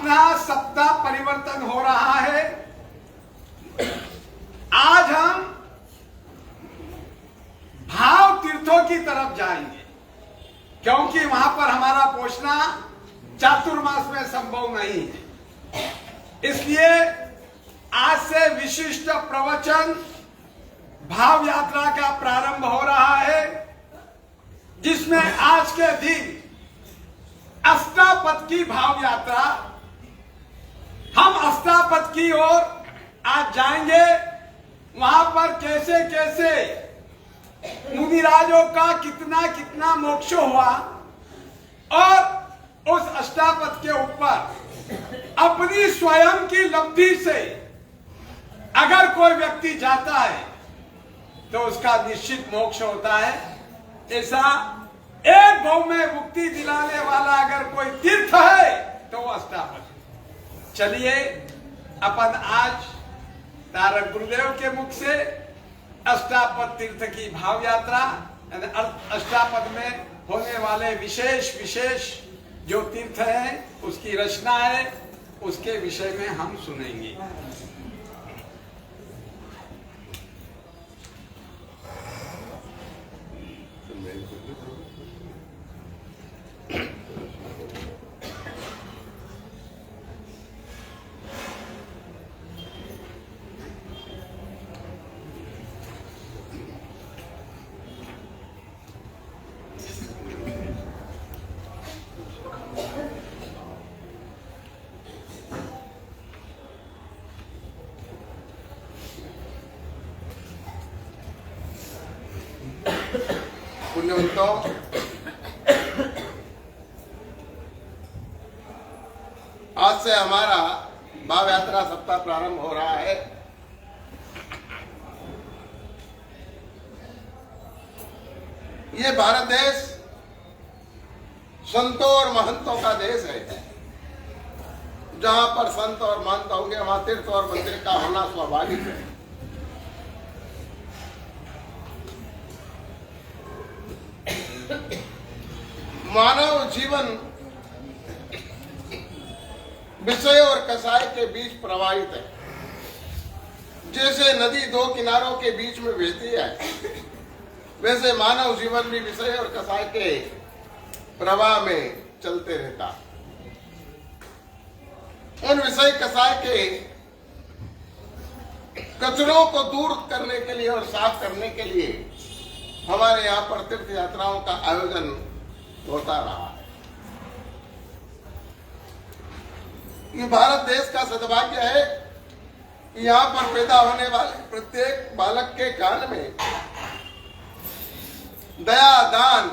अपना सप्ताह परिवर्तन हो रहा है। आज हम भाव तीर्थों की तरफ जाएंगे, क्योंकि वहां पर हमारा पहुंचना चातुर्मास में संभव नहीं है। इसलिए आज से विशिष्ट प्रवचन भाव यात्रा का प्रारंभ हो रहा है, जिसमें आज के दिन अष्टापद की भाव यात्रा, हम अष्टापद की ओर आज जाएंगे। वहां पर कैसे कैसे मुनिराजों का कितना कितना मोक्ष हुआ और उस अष्टापद के ऊपर अपनी स्वयं की लब्धि से अगर कोई व्यक्ति जाता है तो उसका निश्चित मोक्ष होता है। ऐसा एक भाव में मुक्ति दिलाने वाला अगर कोई तीर्थ है तो वो अष्टापद। चलिए अपन आज तारक गुरुदेव के मुख से अष्टापद तीर्थ की भाव यात्रा, अष्टापद में होने वाले विशेष विशेष जो तीर्थ है, उसकी रचना है, उसके विषय में हम सुनेंगे। पुण्यवंतों, आज से हमारा भाव यात्रा सप्ताह प्रारंभ हो रहा है। ये भारत देश संतों और महंतों का देश है। जहां पर संत और महंत होंगे वहां तीर्थ और मंदिर का होना स्वाभाविक है। मानव जीवन विषय और कसाय के बीच प्रवाहित है। जैसे नदी दो किनारों के बीच में बहती है, वैसे मानव जीवन भी विषय और कसाय के प्रवाह में चलते रहता। उन विषय कसाय के कचरों को दूर करने के लिए और साफ करने के लिए हमारे यहाँ पर तीर्थ यात्राओं का आयोजन होता रहा है। ये भारत देश का सद्भाग्य है कि यहाँ पर पैदा होने वाले प्रत्येक बालक के कान में दया, दान,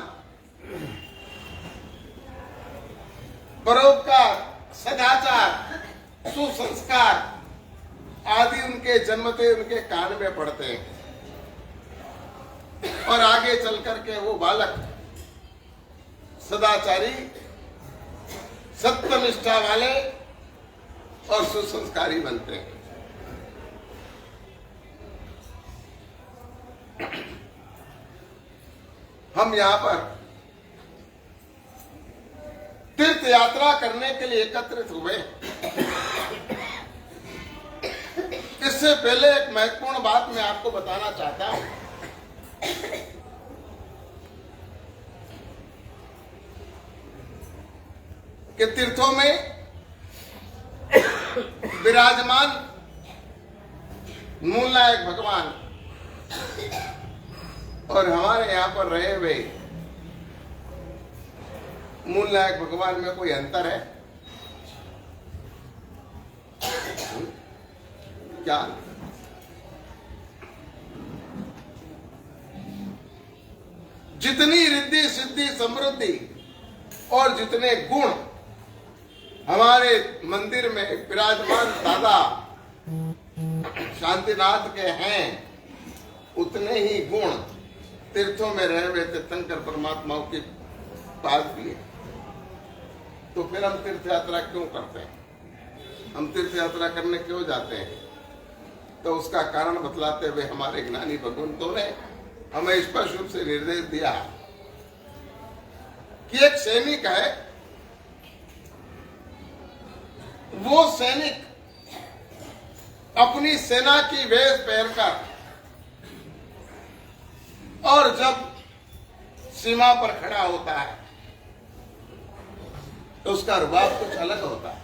परोपकार, सदाचार, सुसंस्कार आदि उनके जन्मते उनके कान में पड़ते हैं और आगे चल करके वो बालक सदाचारी, सत्यनिष्ठा वाले और सुसंस्कारी बनते हैं। हम यहाँ पर तीर्थ यात्रा करने के लिए एकत्रित हुए। इससे पहले एक महत्वपूर्ण बात मैं आपको बताना चाहता हूं कि तीर्थों में विराजमान मूल नायक भगवान और हमारे यहाँ पर रहे हुए मूल नायक भगवान में कोई अंतर है क्या? जितनी रिद्धि सिद्धि समृद्धि और जितने गुण हमारे मंदिर में विराजमान दादा शांतिनाथ के हैं, उतने ही गुण तीर्थों में रहे हुए तीर्थंकर परमात्माओं के पास भी है। तो फिर हम तीर्थ यात्रा क्यों करते हैं? हम तीर्थ यात्रा करने क्यों जाते हैं? तो उसका कारण बतलाते हुए हमारे ज्ञानी भगवंतों ने हमें स्पष्ट रूप से निर्देश दिया कि एक सैनिक है, वो सैनिक अपनी सेना की वेश पहनकर और जब सीमा पर खड़ा होता है तो उसका रुबाब कुछ अलग होता है,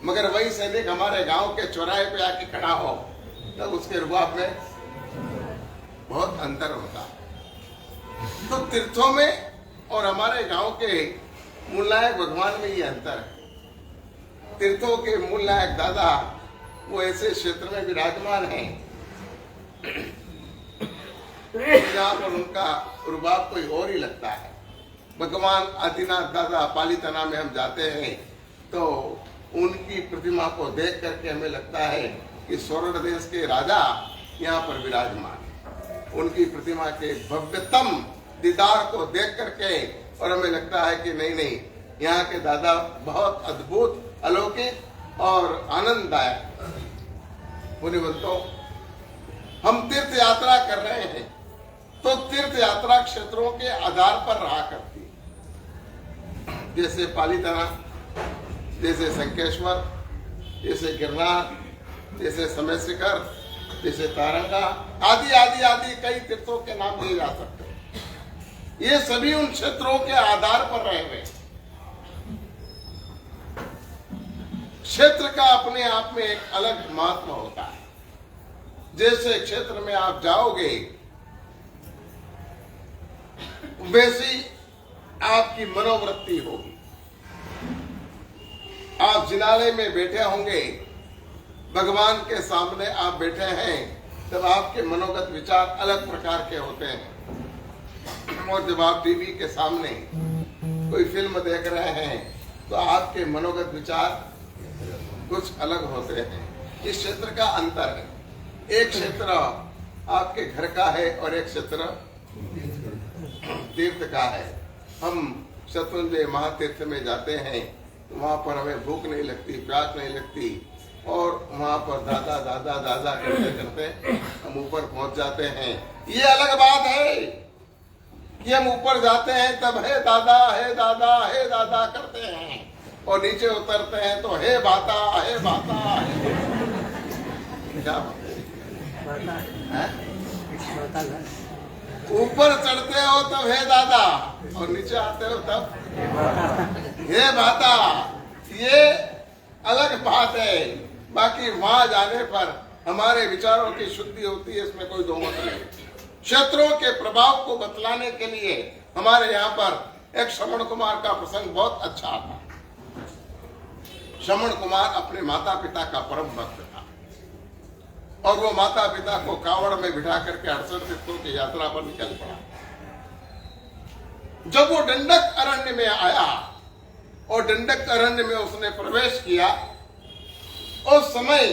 मगर वही सैनिक हमारे गांव के चौराहे पे आके खड़ा हो तब उसके रुबाब में बहुत अंतर होता है। तो तीर्थों में और हमारे गांव के मूल नायक भगवान में ये अंतर है। तीर्थों के मूल नायक दादा वो ऐसे क्षेत्र में विराजमान हैं जहां पर उनका रुबाब कोई और ही लगता है। भगवान आदिनाथ दादा पालीताना में हम जाते हैं तो उनकी प्रतिमा को देख करके हमें लगता है कि स्वर्ण देश के राजा यहाँ पर विराजमान है। उनकी प्रतिमा के भव्यतम दीदार को देख करके और हमें लगता है कि नहीं, यहाँ के दादा बहुत अद्भुत, अलौकिक और आनंददायक। मुनिवंतों, हम तीर्थ यात्रा कर रहे हैं तो तीर्थ यात्रा क्षेत्रों के आधार पर रहा करती है, जैसे पालीताना, जैसे संकेश्वर, जैसे गिरनार, जैसे समय शिखर, जैसे तारंगा आदि आदि आदि कई तीर्थों के नाम दिए जा सकते हैं। ये सभी उन क्षेत्रों के आधार पर रहे हुए। क्षेत्र का अपने आप में एक अलग महत्व होता है। जैसे क्षेत्र में आप जाओगे वैसी आपकी मनोवृत्ति होगी। आप जिनालय में बैठे होंगे, भगवान के सामने आप बैठे हैं, तब आपके मनोगत विचार अलग प्रकार के होते हैं। और जब आप टीवी के सामने कोई फिल्म देख रहे हैं तो आपके मनोगत विचार कुछ अलग होते हैं। इस क्षेत्र का अंतर है। एक क्षेत्र आपके घर का है और एक क्षेत्र तीर्थ का है। हम शत्रुंजय महातीर्थ में जाते हैं तो वहां पर हमें भूख नहीं लगती, प्यास नहीं लगती, और वहां पर दादा दादा दादा करते करते हम ऊपर पहुंच जाते हैं। ये अलग बात है कि हम ऊपर जाते हैं तब हे दादा हे दादा हे दादा करते हैं, और नीचे उतरते हैं तो हे बाता हे बाता हे। क्या ऊपर चढ़ते हो तब हे दादा और नीचे आते हो तब हे बाता। ये अलग बात है। बाकी वहां जाने पर हमारे विचारों की शुद्धि होती है, इसमें कोई दो मत नहीं। क्षेत्रों के प्रभाव को बतलाने के लिए हमारे यहाँ पर एक श्रवण कुमार का प्रसंग बहुत अच्छा आता। श्रवण कुमार अपने माता पिता का परम भक्त था और वो माता पिता को कावड़ में बिठा करके 68 तीर्थों की यात्रा पर निकल पड़ा। जब वो डंडक अरण्य में आया और डंडक अरण्य में उसने प्रवेश किया, उस समय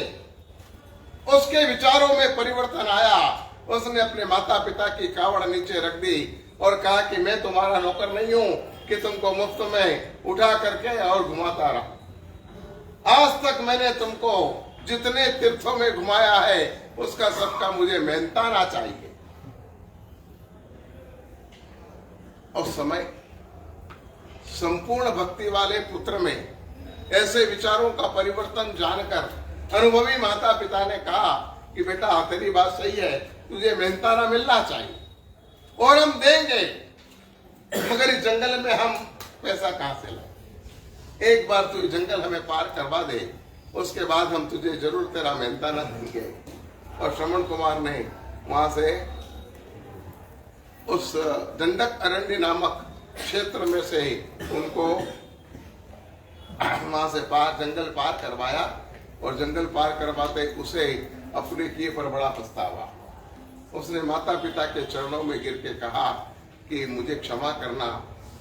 उसके विचारों में परिवर्तन आया। उसने अपने माता पिता की कावड़ नीचे रख दी और कहा कि मैं तुम्हारा नौकर नहीं हूं कि तुमको मुफ्त में उठा करके और घुमाता रहा। आज तक मैंने तुमको जितने तीर्थों में घुमाया है उसका सबका मुझे मेहनताना चाहिए। उस समय संपूर्ण भक्ति वाले पुत्र में ऐसे विचारों का परिवर्तन जानकर अनुभवी माता पिता ने कहा कि बेटा तेरी बात सही है, तुझे मेहनताना मिलना चाहिए और हम देंगे, मगर इस जंगल में हम पैसा कहां से लाए। एक बार तू जंगल हमें पार करवा दे, उसके बाद हम तुझे जरूर तेरा मेहनताना देंगे। और श्रवण कुमार ने वहां से उस दंडक अरण्य नामक क्षेत्र में से उनको वहां से जंगल पार करवाया और जंगल पार करवाते उसे अपने किए पर बड़ा पछतावा। उसने माता पिता के चरणों में गिर के कहा कि मुझे क्षमा करना,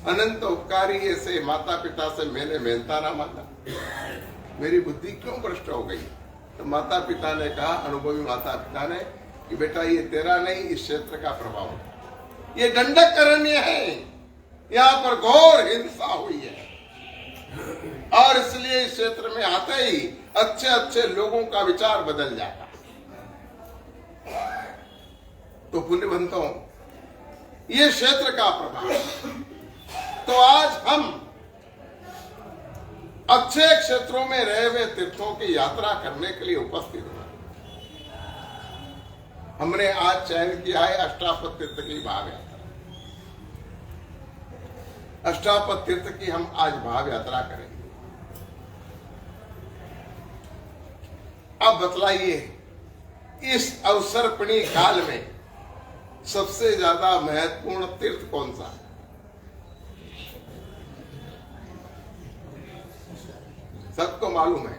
अनंत उपकारी ऐसे माता पिता से मैंने मेहनताना मांगा, मेरी बुद्धि क्यों भ्रष्ट हो गई। तो माता पिता ने कहा, अनुभवी माता पिता ने, कि बेटा ये तेरा नहीं, इस क्षेत्र का प्रभाव है। ये दंडक अरण्य है, यहाँ पर घोर हिंसा हुई है और इसलिए इस क्षेत्र में आते ही अच्छे अच्छे लोगों का विचार बदल जाता। तो पुण्यवंतों, ये क्षेत्र का प्रभाव। तो आज हम अक्षय क्षेत्रों में रहे हुए तीर्थों की यात्रा करने के लिए उपस्थित हुआ। हमने आज चयन किया है अष्टापद तीर्थ की भाव यात्रा। अष्टापद तीर्थ की हम आज भाव यात्रा करेंगे। अब बतलाइए, इस अवसर्पिणी काल में सबसे ज्यादा महत्वपूर्ण तीर्थ कौन सा है? सबको मालूम है?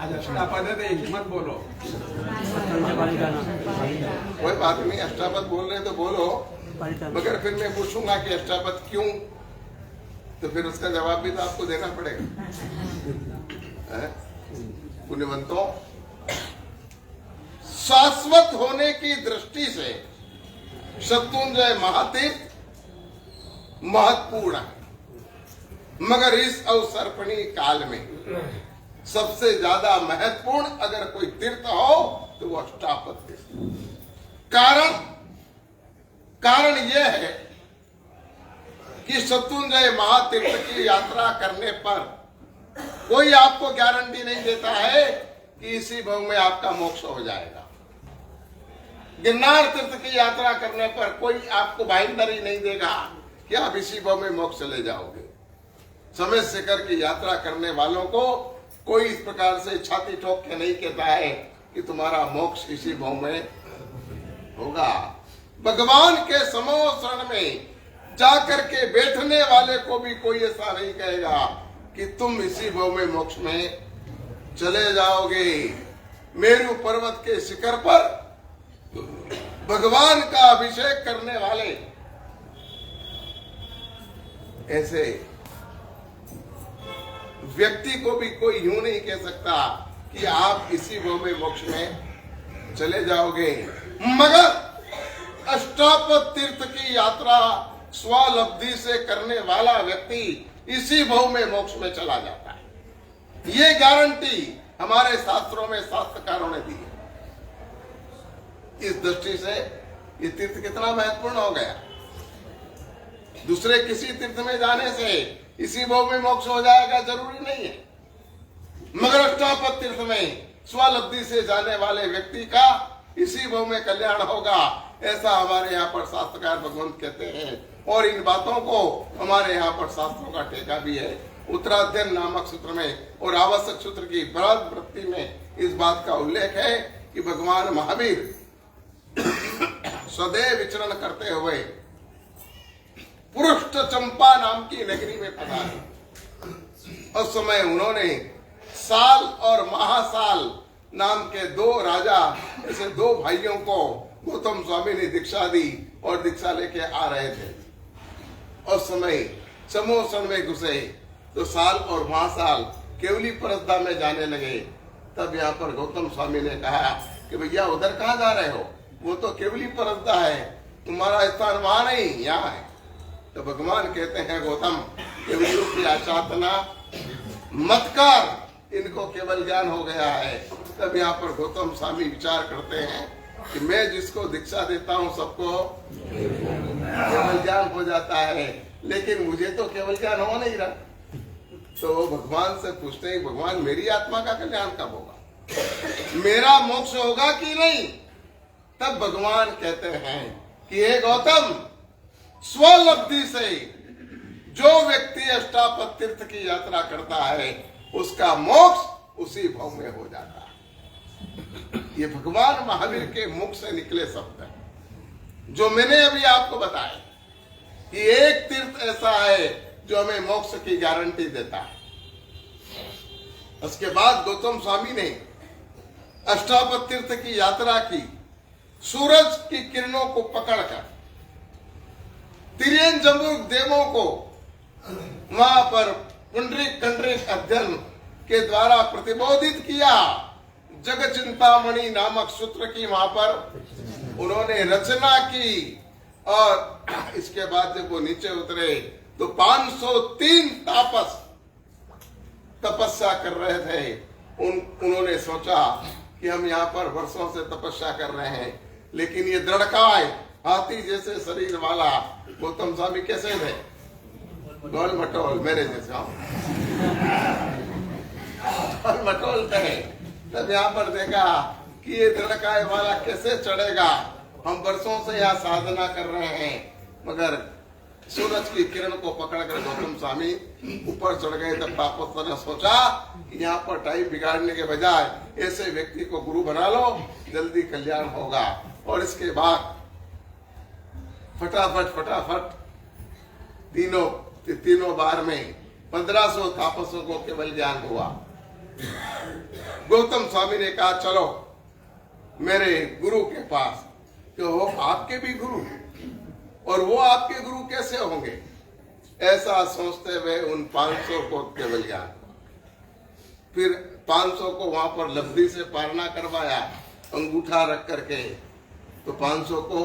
आज अष्टापद है तो एक मत बोलो। कोई बात नहीं, अष्टापद बोल रहे तो बोलो, मगर फिर मैं पूछूंगा कि अष्टापद क्यों, तो फिर उसका जवाब भी तो आपको देना पड़ेगा। पुण्यवंतों, शाश्वत होने की दृष्टि से शत्रुंजय महातीर्थ महत्वपूर्ण है, मगर इस अवसर्पिणी काल में सबसे ज्यादा महत्वपूर्ण अगर कोई तीर्थ हो तो वो अष्टापद तीर्थ। कारण यह है कि शत्रुंजय महातीर्थ की यात्रा करने पर कोई आपको गारंटी नहीं देता है कि इसी भव में आपका मोक्ष हो जाएगा। गिरनार तीर्थ की यात्रा करने पर कोई आपको भाईंदरी नहीं देगा कि आप इसी भव में मोक्ष चले जाओगे। समय शिखर की यात्रा करने वालों को कोई इस प्रकार से छाती ठोक के नहीं कहता है कि तुम्हारा मोक्ष इसी भव में होगा। भगवान के समूह शरण में जाकर के बैठने वाले को भी कोई ऐसा नहीं कहेगा कि तुम इसी भव में मोक्ष में चले जाओगे। मेरू पर्वत के शिखर पर भगवान का अभिषेक करने वाले ऐसे व्यक्ति को भी कोई यूं नहीं कह सकता कि आप इसी भव में मोक्ष में चले जाओगे। मगर अष्टापद तीर्थ की यात्रा स्वलब्धि से करने वाला व्यक्ति इसी भव में मोक्ष में चला जाता है। ये गारंटी हमारे शास्त्रों में शास्त्रकारों ने दी है। इस दृष्टि से ये तीर्थ कितना महत्वपूर्ण हो गया। दूसरे किसी तीर्थ में जाने से इसी भव में मोक्ष हो जाएगा जरूरी नहीं है, मगर अष्टापद तीर्थ में स्वलब्धि से जाने वाले व्यक्ति का इसी भव में कल्याण होगा, ऐसा हमारे यहाँ पर शास्त्रकार भगवंत कहते हैं। और इन बातों को हमारे यहाँ पर शास्त्रों का ठेका भी है। उत्तराध्ययन नामक सूत्र में और आवश्यक सूत्र की बृहद वृत्ति में इस बात का उल्लेख है कि भगवान महावीर सदैव विचरण करते हुए पुरुष चंपा नाम की नगरी में पधारे। उस समय उन्होंने साल और महासाल नाम के दो राजा, ऐसे दो भाइयों को गौतम स्वामी ने दीक्षा दी और दीक्षा लेके आ रहे थे। उस समय समोसन में घुसे तो साल और महासाल केवली परसदा में जाने लगे। तब यहाँ पर गौतम स्वामी ने कहा कि भैया उधर कहाँ जा रहे हो, वो तो केवली परसदा है, तुम्हारा स्थान वहां नहीं यहाँ है। तो भगवान कहते हैं गौतम, केवलियों की आचातना मत कर, इनको केवल ज्ञान हो गया है। तब यहाँ पर गौतम स्वामी विचार करते हैं कि मैं जिसको दीक्षा देता हूँ सबको केवल ज्ञान हो जाता है, लेकिन मुझे तो केवल ज्ञान हो नहीं रहा। तो वो भगवान से पूछते हैं, भगवान मेरी आत्मा का कल्याण कब होगा, मेरा मोक्ष होगा कि नहीं? तब भगवान कहते हैं कि हे गौतम, स्वलब्धि से जो व्यक्ति अष्टापद तीर्थ की यात्रा करता है उसका मोक्ष उसी भव में हो जाता है। ये भगवान महावीर के मुख से निकले शब्द हैं जो मैंने अभी आपको बताया कि एक तीर्थ ऐसा है जो हमें मोक्ष की गारंटी देता है। उसके बाद गौतम स्वामी ने अष्टापद तीर्थ की यात्रा की। सूरज की किरणों को पकड़कर तिर्यन जम्बू देवों को वहां पर पुंडरीक कंडरीक अध्ययन के द्वारा प्रतिबोधित किया। जग चिंतामणि नामक सूत्र की वहां पर उन्होंने रचना की। और इसके बाद जब वो नीचे उतरे तो 503 तापस तपस्या कर रहे थे। उन्होंने सोचा कि हम यहाँ पर वर्षों से तपस्या कर रहे हैं, लेकिन ये दृढ़काय हाथी जैसे शरीर वाला गौतम स्वामी कैसे थे? गोल मटोल मेरे जैसे गोल मटोल करे। तब यहाँ पर देखा कि ये दृढ़काय वाला कैसे चढ़ेगा। हम वर्षों से यहाँ साधना कर रहे हैं, मगर सूरज की किरण को पकड़कर गौतम स्वामी ऊपर चढ़ गए। तब तापस ने सोचा कि यहाँ पर टाइम बिगाड़ने के बजाय ऐसे व्यक्ति को गुरु बना लो, जल्दी कल्याण होगा। और इसके बाद फटाफट तीनों बार में 1500 तापसों को केवल ज्ञान हुआ। गौतम स्वामी ने कहा चलो मेरे गुरु के पास। तो वो आपके भी गुरु, और वो आपके गुरु कैसे होंगे? ऐसा सोचते हुए उन 500 को केवल ज्ञान, फिर 500 को वहां पर लब्धि से पारना करवाया अंगूठा रख करके। तो 500 को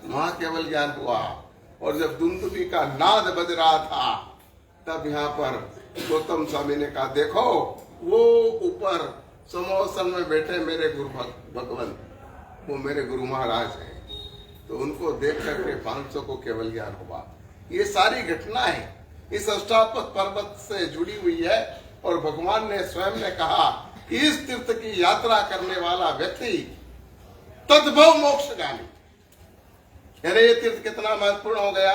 वहां केवल ज्ञान हुआ। और जब दुंदुभी का नाद बज रहा था, तब यहाँ पर गौतम स्वामी ने कहा देखो वो ऊपर समोसन में बैठे मेरे गुरु भगवान, वो मेरे गुरु महाराज हैं। तो उनको देख करके 500 को केवल ज्ञान हुआ। ये सारी घटनाएं इस अष्टापद पर्वत से जुड़ी हुई है। और भगवान ने स्वयं ने कहा कि इस तीर्थ की यात्रा करने वाला व्यक्ति तद्भव मोक्षगामी। यानी ये तीर्थ कितना महत्वपूर्ण हो गया।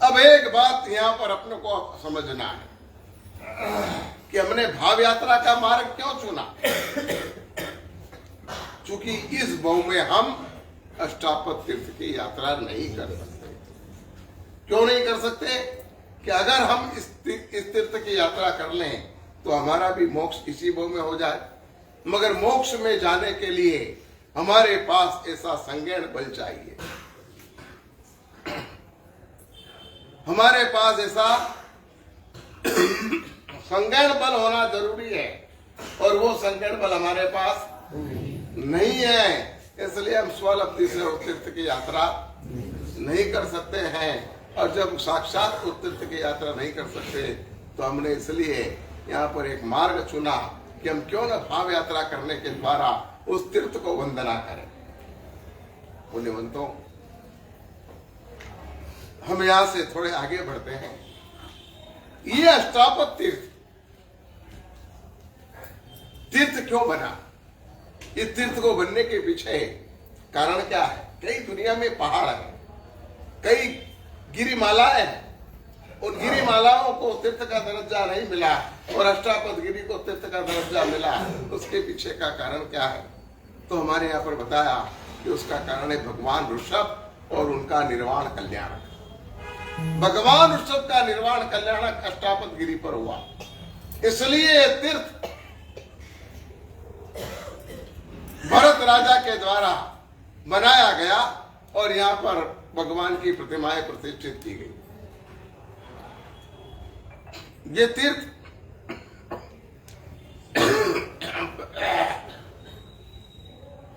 अब एक बात यहाँ पर अपने को समझना है कि हमने भाव यात्रा का मार्ग क्यों चुना। चूंकि इस भाव में हम अष्टापद तीर्थ की यात्रा नहीं कर सकते। क्यों नहीं कर सकते? कि अगर हम इस तीर्थ की यात्रा कर लें तो हमारा भी मोक्ष इसी भाव में हो जाए। मगर मोक्ष में जाने के लिए हमारे पास ऐसा संज्ञान बल चाहिए, हमारे पास ऐसा संज्ञान बल होना जरूरी है। और वो संज्ञान बल हमारे पास नहीं है, इसलिए हम स्वलब्धि से उस तीर्थ की यात्रा नहीं कर सकते हैं। और जब साक्षात उस तीर्थ की यात्रा नहीं कर सकते तो हमने इसलिए यहाँ पर एक मार्ग चुना कि हम क्यों न भाव यात्रा करने के द्वारा उस तीर्थ को वंदना करें। पुण्यवंतों, हम यहां से थोड़े आगे बढ़ते हैं। ये अष्टापद तीर्थ क्यों बना? इस तीर्थ को बनने के पीछे कारण क्या है? कई दुनिया में पहाड़ है, कई गिरिमालाएं हैं। उन गिरिमालाओं को तीर्थ का दर्जा नहीं मिला और अष्टापद गिरी को तीर्थ का दर्जा मिला। उसके पीछे का कारण क्या है? तो हमारे यहाँ पर बताया कि उसका कारण है भगवान ऋषभ और उनका निर्वाण कल्याणक। भगवान ऋषभ का निर्वाण कल्याणक अष्टापद गिरी पर हुआ, इसलिए तीर्थ भरत राजा के द्वारा बनाया गया और यहाँ पर भगवान की प्रतिमाएं प्रतिष्ठित की गई। ये तीर्थ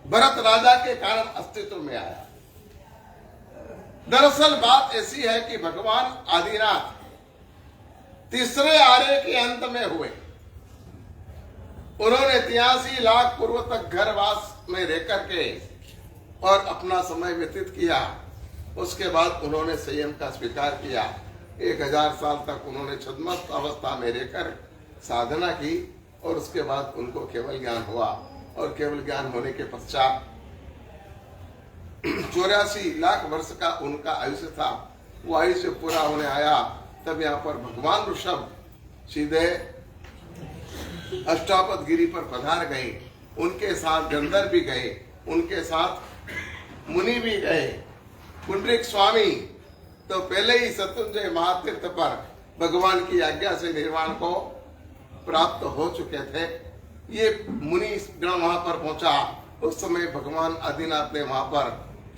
भरत राजा के कारण अस्तित्व में आया। दरअसल बात ऐसी है कि भगवान आदिनाथ तीसरे आर्य के अंत में हुए। उन्होंने 83 लाख पूर्व तक घरवास में रह करके और अपना समय व्यतीत किया। उसके बाद उन्होंने संयम का स्वीकार किया। 1000 साल तक उन्होंने छद्मस्त अवस्था में रहकर साधना की और उसके बाद उनको केवल ज्ञान हुआ। और केवल ज्ञान होने के पश्चात 84 लाख वर्ष का उनका आयुष्य था। वो आयुष्य पूरा होने आया, तब यहाँ पर भगवान ऋषभ सीधे अष्टापद गिरी पर पधार गए। उनके साथ गंधर्व भी गए, उनके साथ मुनि भी गए। पुंडरीक स्वामी तो पहले ही शत्रुंजय महातीर्थ पर भगवान की आज्ञा से निर्वाण को प्राप्त हो चुके थे। ये मुनि गण वहां पर पहुंचा। उस समय भगवान आदिनाथ ने वहां पर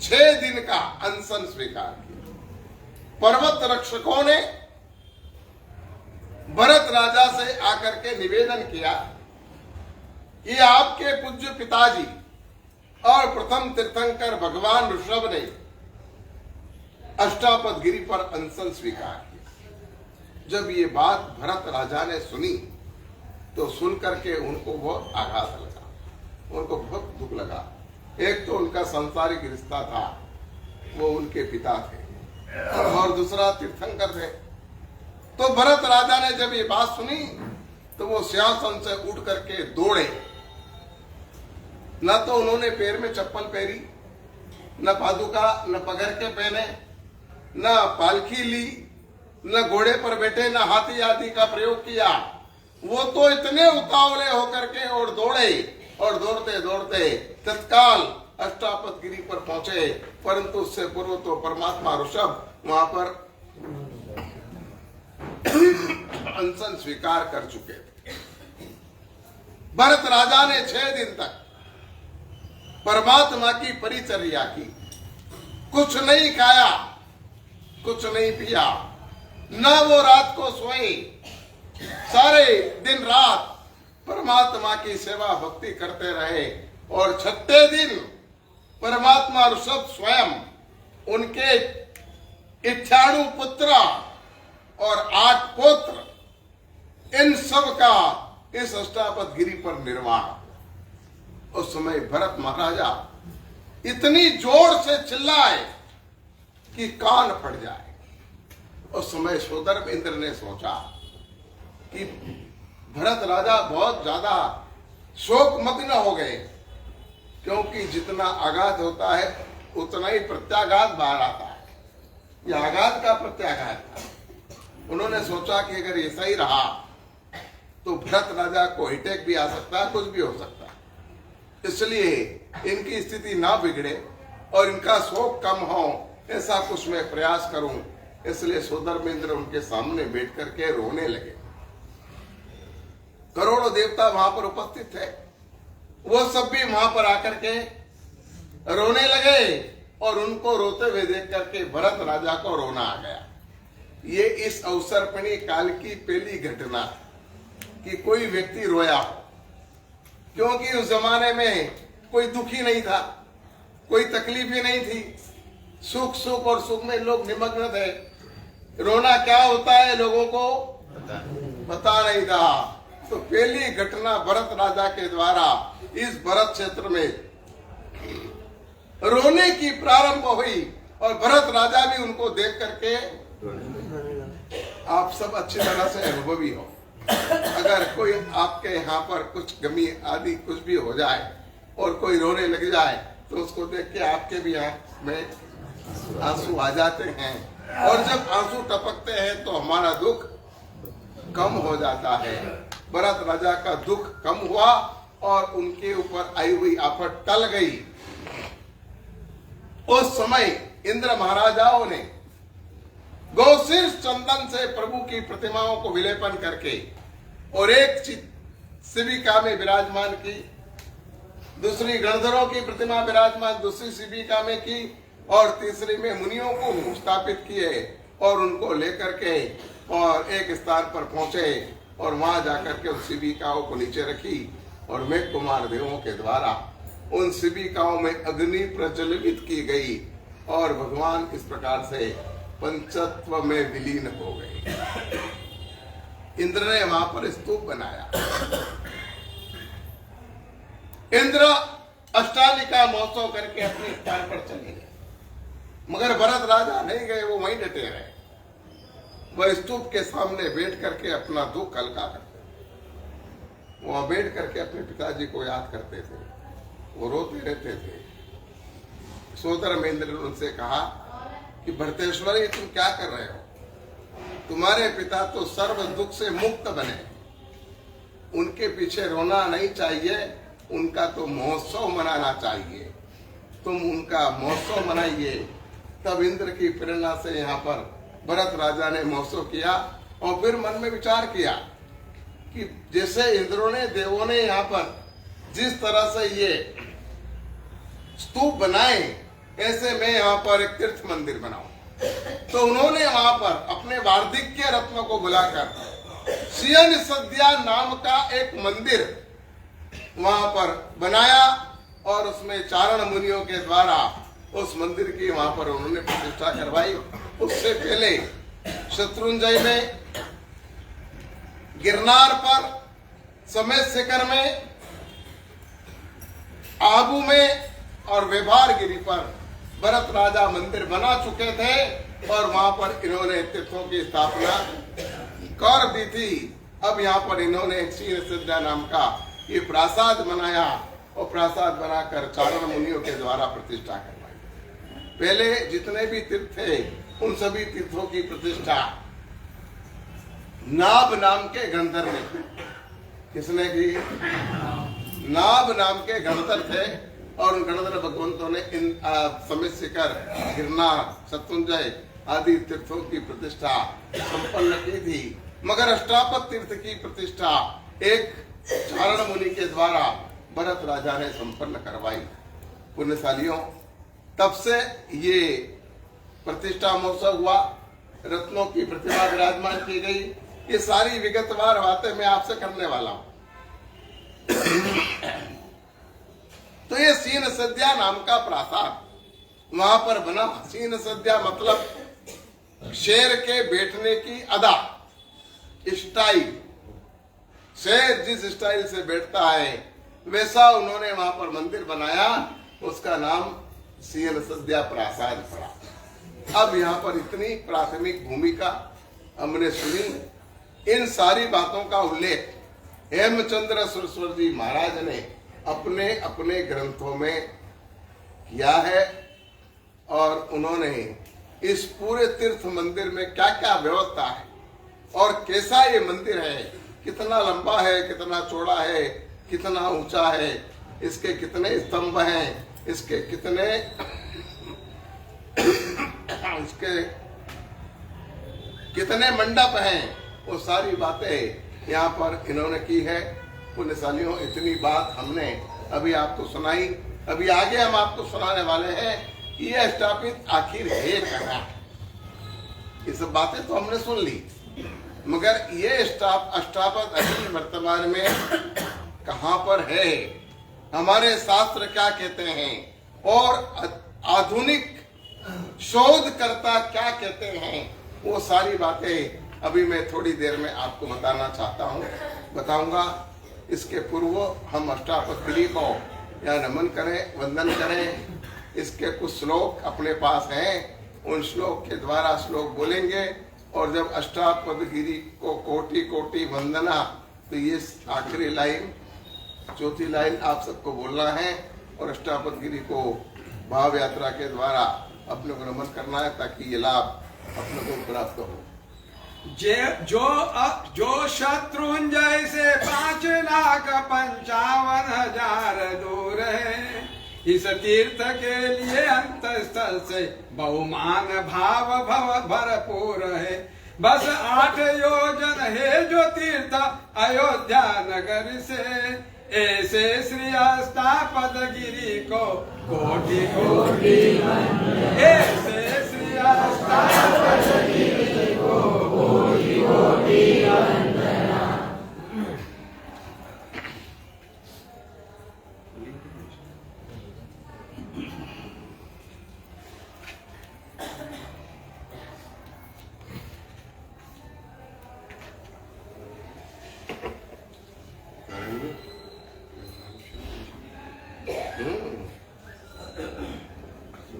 6 दिन का अनशन स्वीकार किया। पर्वत रक्षकों ने भरत राजा से आकर के निवेदन किया कि आपके पूज्य पिताजी और प्रथम तीर्थंकर भगवान ऋषभ ने अष्टापद गिरी पर अनशन स्वीकार किया। जब ये बात भरत राजा ने सुनी तो सुन करके उनको बहुत आघात लगा, उनको बहुत दुख लगा। एक तो उनका सांसारिक रिश्ता था, वो उनके पिता थे, और दूसरा तीर्थंकर थे। तो भरत राजा ने जब ये बात सुनी तो वो सिंहासन से उठ करके दौड़े। न तो उन्होंने पैर में चप्पल पहरी, न पादुका, न पगड़ के पहने, न पालकी ली, न घोड़े पर बैठे, न हाथी आदि का प्रयोग किया। वो तो इतने उतावले होकर के और दौड़े और दौड़ते दौड़ते तत्काल अष्टापद पर पहुंचे। परंतु उससे पूर्व तो परमात्मा ऋषभ वहां पर अनशन स्वीकार कर चुके थे। भरत राजा ने 6 दिन तक परमात्मा की परिचर्या की, कुछ नहीं खाया, कुछ नहीं पिया, न वो रात को सोए, सारे दिन रात परमात्मा की सेवा भक्ति करते रहे। और 6ठे दिन परमात्मा ऋषभ स्वयं उनके 98 पुत्र और 8 पुत्र, इन सब का इस अष्टापद गिरी पर निर्वाण। उस समय भरत महाराजा इतनी जोर से चिल्लाए कि कान फट जाए। उस समय सोदर्भ इंद्र ने सोचा कि भरत राजा बहुत ज्यादा शोक मग्न हो गए, क्योंकि जितना आघात होता है उतना ही प्रत्याघात बाहर आता है। यह आघात का प्रत्याघात था। उन्होंने सोचा कि अगर ऐसा ही रहा तो भरत राजा को अटैक भी आ सकता है, कुछ भी हो सकता है। इसलिए इनकी स्थिति ना बिगड़े और इनका शोक कम हो, ऐसा कुछ मैं प्रयास करूं। इसलिए सोदर्मेंद्र उनके सामने बैठ करके रोने लगे। करोड़ों देवता वहां पर उपस्थित थे, वो सब भी वहां पर आकर के रोने लगे और उनको रोते हुए देख करके भरत राजा को रोना आ गया। ये इस अवसर पर काल की पहली घटना कि कोई व्यक्ति रोया हो, क्योंकि उस जमाने में कोई दुखी नहीं था, कोई तकलीफ ही नहीं थी। सुख सुख और सुख में लोग निमग्न थे। रोना क्या होता है लोगों को पता नहीं था। तो पहली घटना भरत राजा के द्वारा इस भरत क्षेत्र में रोने की प्रारंभ हुई और भरत राजा भी उनको देख करके, आप सब अच्छी तरह से अनुभवी हो, अगर कोई आपके यहाँ पर कुछ गमी आदि कुछ भी हो जाए और कोई रोने लग जाए तो उसको देख के आपके भी आंख में आंसू आ जाते हैं। और जब आंसू टपकते हैं तो हमारा दुख कम हो जाता है। भरत राजा का दुख कम हुआ और उनके ऊपर आई हुई आफत टल गई। उस समय इंद्र महाराजाओं ने गौशीर्ष चंदन से प्रभु की प्रतिमाओं को विलेपन करके और एक शिविका में विराजमान की, दूसरी गणधरों की प्रतिमा विराजमान दूसरी शिविका में की और तीसरी में मुनियों को स्थापित किए और उनको लेकर के और एक स्थान पर पहुंचे और वहां जाकर के उन शिविकाओं को नीचे रखी और मेघ कुमार देवों के द्वारा उन शिविकाओं में अग्नि प्रज्वलित की गई और भगवान इस प्रकार से पंचत्व में विलीन हो गए। इंद्र ने वहां पर स्तूप बनाया। इंद्र अष्टालिका महोत्सव करके अपने स्थान पर चले गए, मगर भरत राजा नहीं गए, वो वहीं डटे रहे। वह स्तूप के सामने बैठ करके अपना दुख हल्का करते, वहां बैठ करके अपने पिताजी को याद करते थे, वो रोते रहते थे। सोदर्मेंद्र ने उनसे कहा कि भरतेश्वरी तुम क्या कर रहे हो? तुम्हारे पिता तो सर्व दुख से मुक्त बने, उनके पीछे रोना नहीं चाहिए, उनका तो महोत्सव मनाना चाहिए, तुम उनका महोत्सव मनाइए। तब इंद्र की प्रेरणा से यहाँ पर भरत राजा ने महोत्सव किया और फिर मन में विचार किया कि जैसे इंद्रों ने देवों ने यहाँ पर जिस तरह से ये स्तूप बनाए, ऐसे मैं यहाँ पर एक तीर्थ मंदिर बनाऊं। तो उन्होंने वहां पर अपने वार्धिक्य रत्न को बुलाकर सियन सद्या नाम का एक मंदिर वहां पर बनाया और उसमें चारण मुनियों के द्वारा उस मंदिर की वहां पर उन्होंने प्रतिष्ठा करवाई। उससे पहले शत्रुंजय में, गिरनार पर, समेत शिखर में, आबू में और व्यवहार गिरी पर भरत राजा मंदिर बना चुके थे और वहां पर इन्होंने तीर्थों की स्थापना कर दी थी। अब यहाँ पर इन्होंने क्षीर सद्या नाम का ये प्रासाद बनाया और प्रासाद बनाकर चारण मुनियों के द्वारा प्रतिष्ठा करवाई। पहले जितने भी तीर्थ थे उन सभी तीर्थों की प्रतिष्ठा नाभ नाम के गंधर्व ने की। किसने की? नाभ नाम के गणधर थे और उन गणधर भगवंतों ने इन समित शिखर, गिरनार, शत्रुंजय आदि तीर्थों की प्रतिष्ठा संपन्न की थी। मगर अष्टापद तीर्थ की प्रतिष्ठा एक चारण मुनि के द्वारा भरत राजा ने संपन्न करवाई। पुण्यशालियों, तब से ये प्रतिष्ठा महोत्सव हुआ, रत्नों की प्रतिमा विराजमान की गई। ये सारी विगतवार बातें मैं आपसे करने वाला हूं। तो ये सीन सद्या नाम का प्रासाद वहां पर बना। सीन सद्या मतलब शेर के बैठने की अदा, स्टाइल। शेर जिस स्टाइल से बैठता है वैसा उन्होंने वहां पर मंदिर बनाया, उसका नाम सीन सद्या प्रासाद पड़ा। अब यहाँ पर इतनी प्राथमिक भूमिका हमने सुनी। इन सारी बातों का उल्लेख हेमचंद्र सरस्वती जी महाराज ने अपने अपने ग्रंथों में किया है और उन्होंने इस पूरे तीर्थ मंदिर में क्या क्या व्यवस्था है और कैसा ये मंदिर है, कितना लंबा है, कितना चौड़ा है, कितना ऊंचा है, इसके कितने स्तंभ हैं, इसके कितने इसके कितने मंडप हैं, वो सारी बातें यहाँ पर इन्होंने की है। पुण्यशालियों, इतनी बात हमने अभी आपको सुनाई। अभी आगे हम आपको सुनाने वाले हैं कि यह स्थापित आखिर है कहाँ। ये सब बातें तो हमने सुन ली, मगर ये अष्टापद अभी वर्तमान में कहाँ पर है, हमारे शास्त्र क्या कहते हैं और आधुनिक शोधकर्ता क्या कहते हैं, वो सारी बातें अभी मैं थोड़ी देर में आपको बताना चाहता हूँ, बताऊंगा। इसके पूर्व हम अष्टापद गिरी को या नमन करें, वंदन करें। इसके कुछ श्लोक अपने पास हैं, उन श्लोक के द्वारा श्लोक बोलेंगे और जब अष्टापद गिरी को कोटि कोटि वंदना, तो ये आखिरी लाइन, चौथी लाइन आप सबको बोलना है और अष्टापद गिरी को भाव यात्रा के द्वारा अपने को नमन करना है ताकि ये लाभ अपने को प्राप्त हो। जो शत्रुंजय से 5,55,000 दूर है, इस तीर्थ के लिए अंतस्थल से बहुमान भाव भरपूर है। बस 8 योजन है जो तीर्थ अयोध्या नगर से, ऐसे श्री अष्टापद गिरी को कोटि कोटि, ऐसे श्री अष्टापद गिरी को कोटि कोटि वंदना।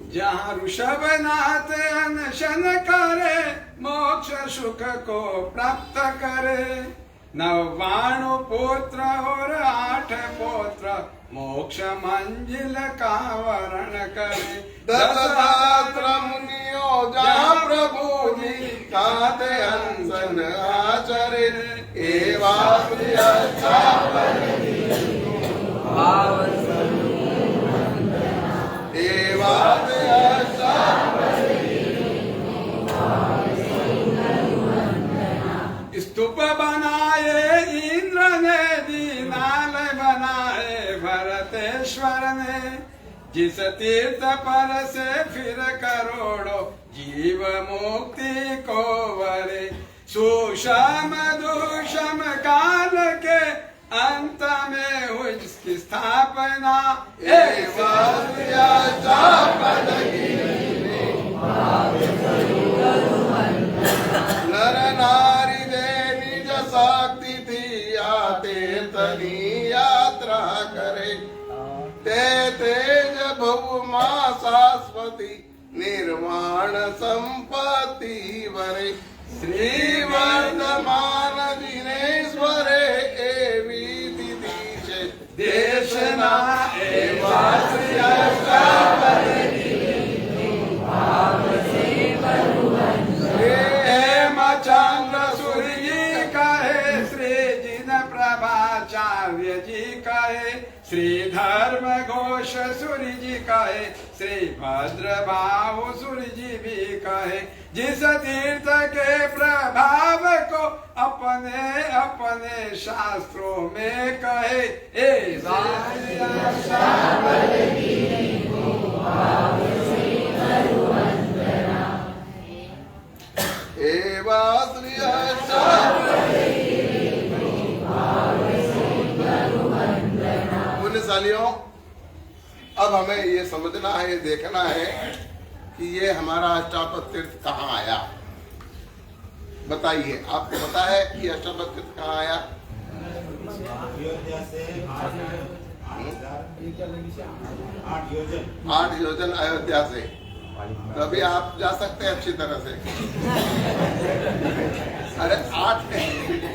जहाँ ऋषभनाथ अनशन करे, मोक्ष सुख को प्राप्त करे। 99 पुत्र और 8 पौत्र, मोक्ष मंजिल का वर्ण करे। 10 मुनियों जहाँ प्रभु जी काते अनशन आचरे, एवं स्तूप बनाए इंद्र ने, दीनाल बनाए भरतेश्वर ने। जिस तीर्थ पर से फिर करोड़ों जीव मुक्ति को वरे। सुषम दुषम काल के अंत में हुई इसकी स्थापना, नर नारी दे निज शक्ति थी, आते तनी यात्रा करे। ते तेज भव मां शाश्वती, निर्वाण संपत्ति वरे श्री वर्धमान दिनेश्वरे ए विधि दीचे देशना चंद्र सूर्य कहे श्री जिन प्रभाचार्य जी कहे श्री धर्म घोष सूर्य जी कहे श्री भद्र भाव सूर्य जी भी कहे जिस तीर्थ के प्रभाव को अपने अपने शास्त्रों में कहे ए पुण्यशालियों, अब हमें ये समझना है, ये देखना है कि ये हमारा अष्टापद तीर्थ कहाँ आया। बताइए, आपको पता है कि अष्टापद तीर्थ कहाँ आया? अयोध्या से 8 योजन अयोध्या से। तो अभी आप जा सकते हैं अच्छी तरह से। अरे 8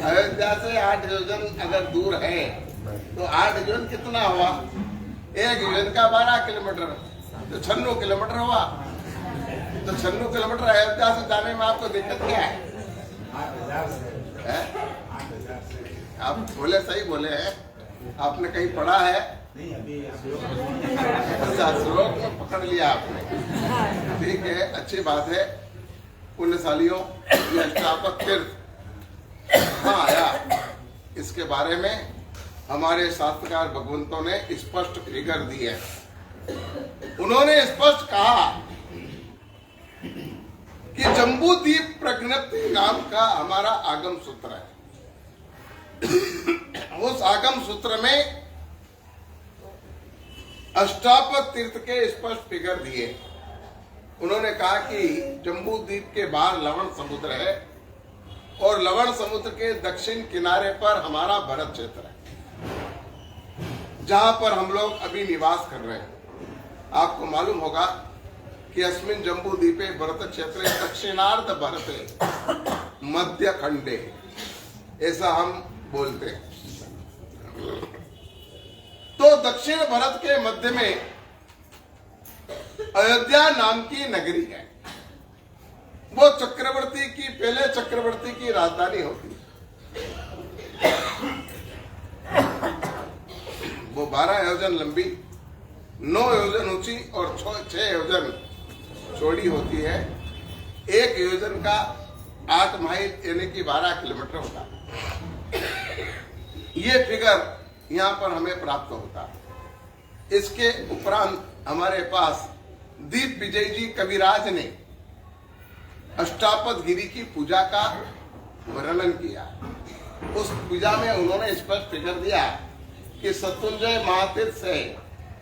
अयोध्या से 8 योजन अगर दूर है तो 8 योजन कितना हुआ? 1 योजन का 12 किलोमीटर, तो 96 किलोमीटर हुआ। तो 96 किलोमीटर अयोध्या से जाने में आपको दिक्कत क्या है? 8,000 से। आप बोले, सही बोले हैं। आपने कहीं पढ़ा है? नहीं, अभी अच्छा, श्लोक में पकड़ लिया आपने। ठीक है, अच्छी बात है। पुण्यशालियों, ये अष्टापद तीर्थ कहाँ आया, इसके बारे में हमारे शास्त्रकार भगवंतों ने स्पष्ट फिगर दी है। उन्होंने स्पष्ट कहा कि जम्बूद्वीप प्रज्ञप्ति नाम का हमारा आगम सूत्र है। उस आगम सूत्र में अष्टापद तीर्थ के स्पष्ट फिगर दिए। उन्होंने कहा कि जम्बूद्वीप के बाहर लवण समुद्र है और लवण समुद्र के दक्षिण किनारे पर हमारा भरत क्षेत्र है, जहां पर हम लोग अभी निवास कर रहे हैं। आपको मालूम होगा कि अस्मिन् जम्बूद्वीपे भरत क्षेत्रे दक्षिणार्ध भरते मध्य खंडे, ऐसा हम बोलते हैं। तो दक्षिण भारत के मध्य में अयोध्या नाम की नगरी है। वो चक्रवर्ती की, पहले चक्रवर्ती की राजधानी होती। वो 12 योजन लंबी, 9 योजन ऊंची और 6 योजन चौड़ी होती है। 1 योजन का 8 माइल यानी कि 12 किलोमीटर होता है। ये फिगर यहाँ पर हमें प्राप्त होता है। इसके उपरांत हमारे पास दीप विजय जी कविराज ने अष्टापद गिरी की पूजा का वर्णन किया। उस पूजा में उन्होंने स्पष्ट फिगर दिया कि सत्युंजय महातीर्थ से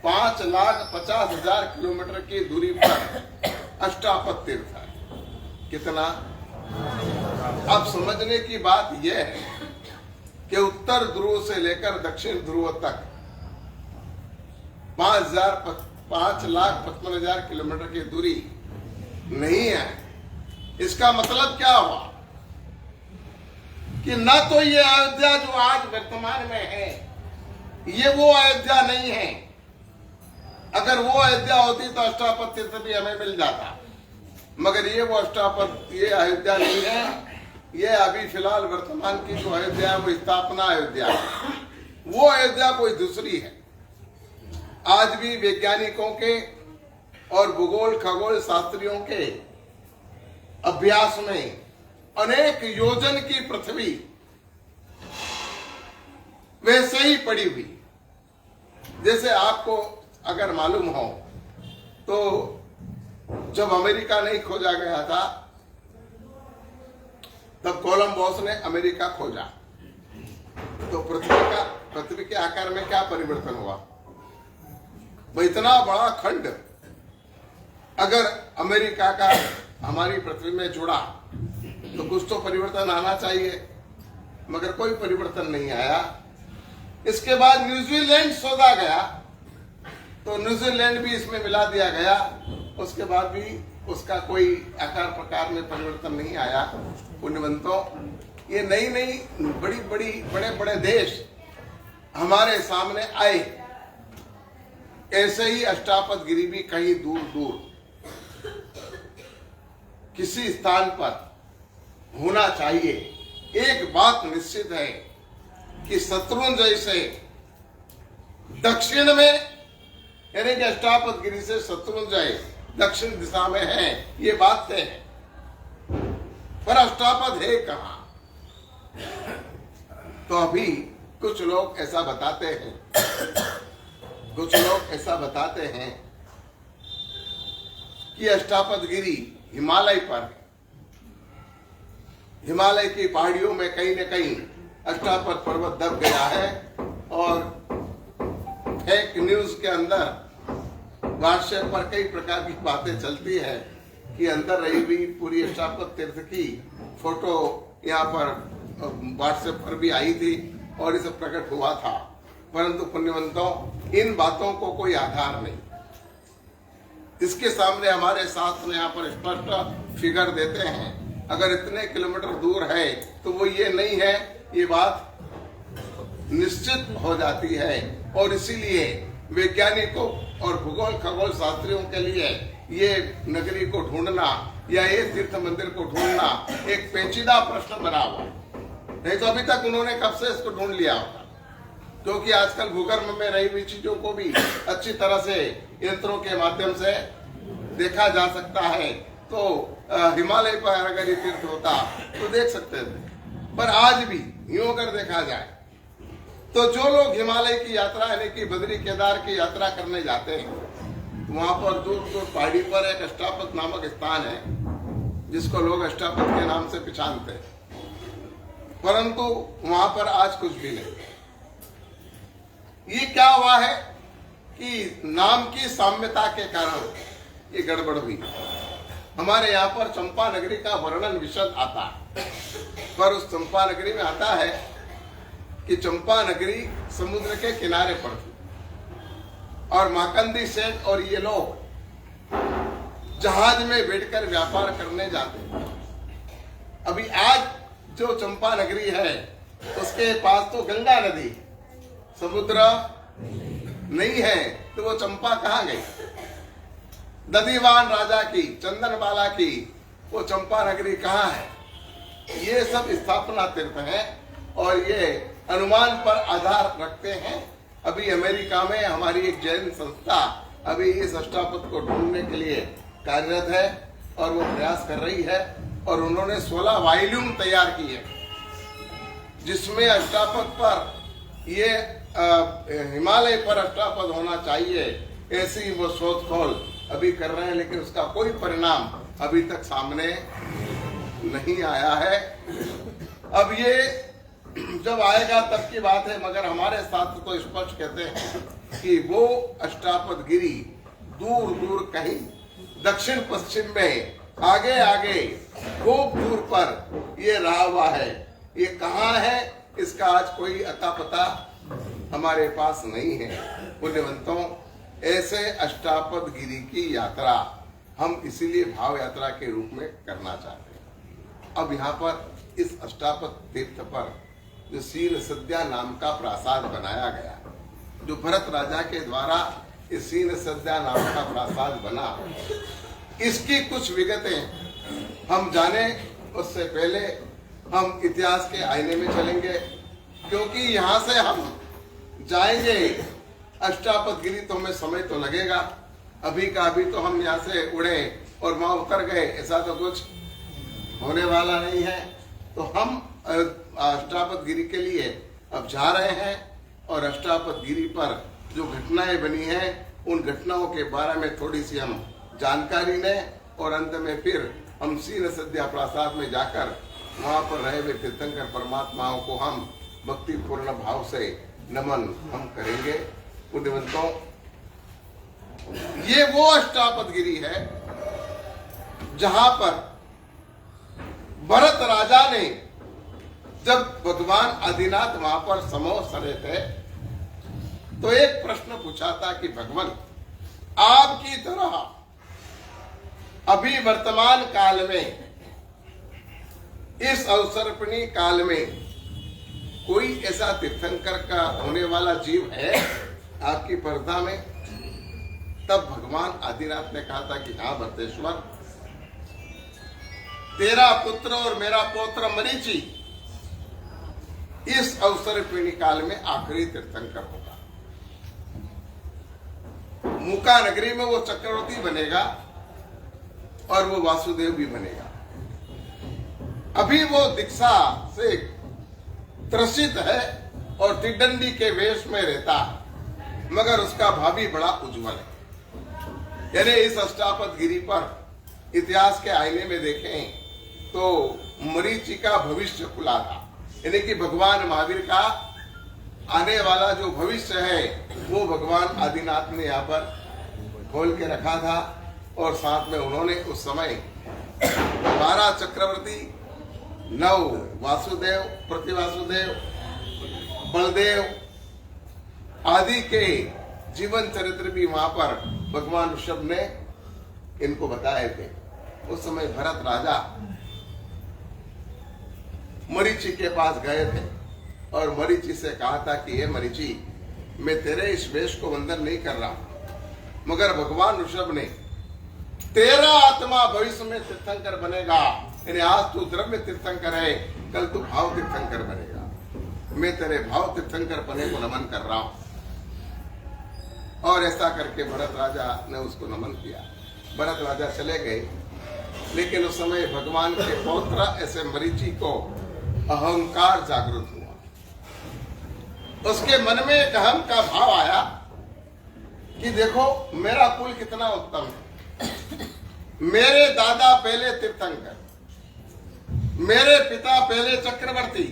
5,50,000 किलोमीटर की दूरी पर अष्टापद तीर्थ है। कितना? अब समझने की बात यह है कि उत्तर ध्रुव से लेकर दक्षिण ध्रुव तक 5,55,000 किलोमीटर की दूरी नहीं है। इसका मतलब क्या हुआ कि न तो ये अयोध्या जो आज वर्तमान में है, ये वो अयोध्या नहीं है। अगर वो अयोध्या होती तो अष्टापद तीर्थ भी हमें मिल जाता, मगर ये वो अष्टापद, ये अयोध्या नहीं है। ये अभी फिलहाल वर्तमान की जो अयोध्या है वो स्थापना अयोध्या है। वो अयोध्या कोई दूसरी है। आज भी वैज्ञानिकों के और भूगोल खगोल शास्त्रियों के अभ्यास में अनेक योजन की पृथ्वी वैसे ही पड़ी हुई। जैसे आपको अगर मालूम हो तो जब अमेरिका नहीं खोजा गया था तब कोलंबस ने अमेरिका खोजा, तो पृथ्वी के आकार में क्या परिवर्तन हुआ? वो इतना बड़ा खंड अगर अमेरिका का हमारी पृथ्वी में जुड़ा तो कुछ तो परिवर्तन आना चाहिए, मगर कोई परिवर्तन नहीं आया। इसके बाद न्यूजीलैंड शोधा गया तो न्यूजीलैंड भी इसमें मिला दिया गया। उसके बाद भी उसका कोई आकार प्रकार में परिवर्तन नहीं आया। पुण्यवंतों, ये नई नई बड़े बड़े देश हमारे सामने आए, ऐसे ही अष्टापद गिरी भी कहीं दूर दूर किसी स्थान पर होना चाहिए। एक बात निश्चित है कि शत्रुंजय से दक्षिण में, यानी कि अष्टापद गिरी से शत्रुंजय दक्षिण दिशा में है, ये बात तय है। पर अष्टापद है कहां? तो अभी कुछ लोग ऐसा बताते हैं कि अष्टापद गिरी हिमालय पर, हिमालय की पहाड़ियों में कहीं न कहीं अष्टापद पर्वत दब गया है। और फेक न्यूज के अंदर व्हाट्सएप पर कई प्रकार की बातें चलती है कि अंदर रही हुई पूरी अष्टापद तीर्थ की फोटो यहाँ पर व्हाट्सएप पर भी आई थी और इसे प्रकट हुआ था। परंतु पुण्यवंतों, इन बातों को कोई आधार नहीं। इसके सामने हमारे शास्त्र यहाँ पर स्पष्ट फिगर देते हैं, अगर इतने किलोमीटर दूर है तो वो ये नहीं है, ये बात निश्चित हो जाती है। और इसीलिए वैज्ञानिकों और भूगोल खगोल शास्त्रियों के लिए ये नगरी को ढूंढना या ये तीर्थ मंदिर को ढूंढना एक पेचीदा प्रश्न बना हुआ, नहीं तो अभी तक उन्होंने कब से इसको ढूंढ लिया होगा। क्योंकि आजकल भूगर्भ में रही हुई चीजों को भी अच्छी तरह से यंत्रों के माध्यम से देखा जा सकता है। तो हिमालय पर अगर ये तीर्थ होता तो देख सकते थे। पर आज भी यूं अगर देखा जाए तो जो लोग हिमालय की यात्रा यानी कि बद्री केदार की यात्रा करने जाते हैं, वहां पर दूर दूर पहाड़ी पर एक अष्टापद नामक स्थान है जिसको लोग अष्टापद के नाम से पहचानते हैं, परंतु वहां पर आज कुछ भी नहीं। ये क्या हुआ है कि नाम की साम्यता के कारण ये गड़बड़ हुई। हमारे यहाँ पर चंपा नगरी का वर्णन विशद आता है, पर उस चंपा नगरी में आता है कि चंपा नगरी समुद्र के किनारे पर थी और माकंदी सेठ और ये लोग जहाज में बैठकर व्यापार करने जाते। अभी आज जो चंपा नगरी है उसके पास तो गंगा नदी, समुद्र नहीं है, तो वो चंपा कहाँ गई? दधिवान राजा की, चंदनबाला की वो चंपा नगरी कहाँ है? ये सब स्थापना तीर्थ है और ये अनुमान पर आधार रखते हैं। अभी अमेरिका में हमारी एक जैन संस्था अभी इस अष्टापद को ढूंढने के लिए कार्यरत है और वो प्रयास कर रही है और उन्होंने 16 वॉल्यूम तैयार किए जिसमें अष्टापद पर ये हिमालय पर अष्टापद होना चाहिए, ऐसी वो शोधखोल अभी कर रहे हैं, लेकिन उसका कोई परिणाम अभी तक सामने नहीं आया है। अब ये जब आएगा तब की बात है, मगर हमारे शास्त्र तो स्पष्ट कहते हैं कि वो अष्टापद गिरी दूर दूर कहीं दक्षिण पश्चिम में आगे आगे खूब दूर पर ये रहा हुआ है। ये कहाँ है इसका आज कोई अता पता हमारे पास नहीं है। पुण्यवंतों, ऐसे अष्टापद गिरी की यात्रा हम इसीलिए भाव यात्रा के रूप में करना चाहते हैं। अब यहाँ पर इस अष्टापद तीर्थ पर जो सीन सद्या नाम का प्रासाद बनाया गया, जो भरत राजा के द्वारा इस सीन सद्या नाम का प्रासाद बना, इसकी कुछ विगतें हम जाने उससे पहले हम इतिहास के आईने में चलेंगे, क्योंकि यहाँ से हम जाएंगे अष्टापद गिरी तो हमें समय तो लगेगा। अभी का अभी तो हम यहाँ से उड़े और वहां उतर गए, ऐसा तो कुछ होने वाला नहीं है। तो हम अष्टापद गिरी के लिए अब जा रहे हैं और अष्टापद गिरी पर जो घटनाएं बनी हैं उन घटनाओं के बारे में थोड़ी सी हम जानकारी लें और अंत में फिर हम सीन सद्या प्रासाद में जाकर वहां पर रहे हुए तीर्थंकर परमात्माओं को हम भक्ति पूर्ण भाव से नमन हम करेंगे। पुण्यवंतों, ये वो अष्टापद गिरी है जहां पर भरत राजा ने जब भगवान आदिनाथ वहां पर समोह सरे थे तो एक प्रश्न पूछा था कि भगवान, आपकी तरह अभी वर्तमान काल में, इस अवसर्पिणी काल में कोई ऐसा तीर्थंकर का होने वाला जीव है आपकी पर्दा में? तब भगवान आदिनाथ ने कहा था कि हाँ भरतेश्वर, तेरा पुत्र और मेरा पौत्र मरीचि इस अवसर्पिणी काल में आखिरी तीर्थंकर होगा। मुका नगरी में वो चक्रवर्ती बनेगा और वो वासुदेव भी बनेगा। अभी वो दीक्षा से त्रसित है और तिडंडी के वेश में रहता है, मगर उसका भावी बड़ा उज्जवल है। यानी इस अष्टापद गिरी पर इतिहास के आईने में देखें तो मरीचि का भविष्य खुला था। यानी कि भगवान महावीर का आने वाला जो भविष्य है वो भगवान आदिनाथ ने यहाँ पर खोल के रखा था। और साथ में उन्होंने उस समय 12 चक्रवर्ती, 9 वासुदेव, प्रतिवासुदेव, बलदेव आदि के जीवन चरित्र भी वहां पर भगवान ऋषभ ने इनको बताए थे। उस समय भरत राजा मरीचि के पास गए थे और मरीचि से कहा था कि ये मरीचि, मैं तेरे इस वेश को वंदन नहीं कर रहा, मगर भगवान ऋषभ ने तेरा आत्मा भविष्य में तीर्थंकर बनेगा। यानी आज तू द्रव्य तीर्थंकर है, कल तू भाव तीर्थंकर बनेगा। मैं तेरे भाव तीर्थंकर बने को नमन कर रहा हूं। और ऐसा करके भरत राजा ने उसको नमन किया। भरत राजा चले गए, लेकिन उस समय भगवान के पौत्र ऐसे मरीचि को अहंकार जागृत हुआ। उसके मन में एक अहम का भाव आया कि देखो मेरा कुल कितना उत्तम है। मेरे दादा पहले तीर्थंकर, मेरे पिता पहले चक्रवर्ती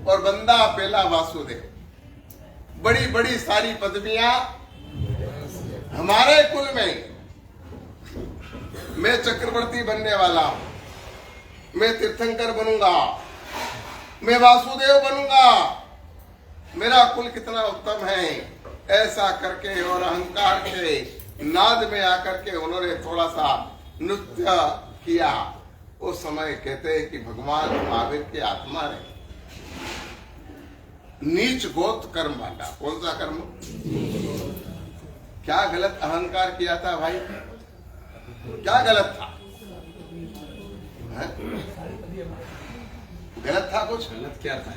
और बंदा पहला वासुदेव। बड़ी बड़ी सारी पदवियां हमारे कुल में। मैं चक्रवर्ती बनने वाला हूं, मैं तीर्थंकर बनूंगा, मैं वासुदेव बनूंगा। मेरा कुल कितना उत्तम है। ऐसा करके और अहंकार के नाद में आकर के उन्होंने थोड़ा सा नृत्य किया। उस समय कहते हैं कि भगवान महावीर के आत्मा ने नीच गोत कर्म बांटा। कौन सा कर्म? क्या गलत अहंकार किया था भाई? क्या गलत था? गलत था कुछ? गलत क्या था?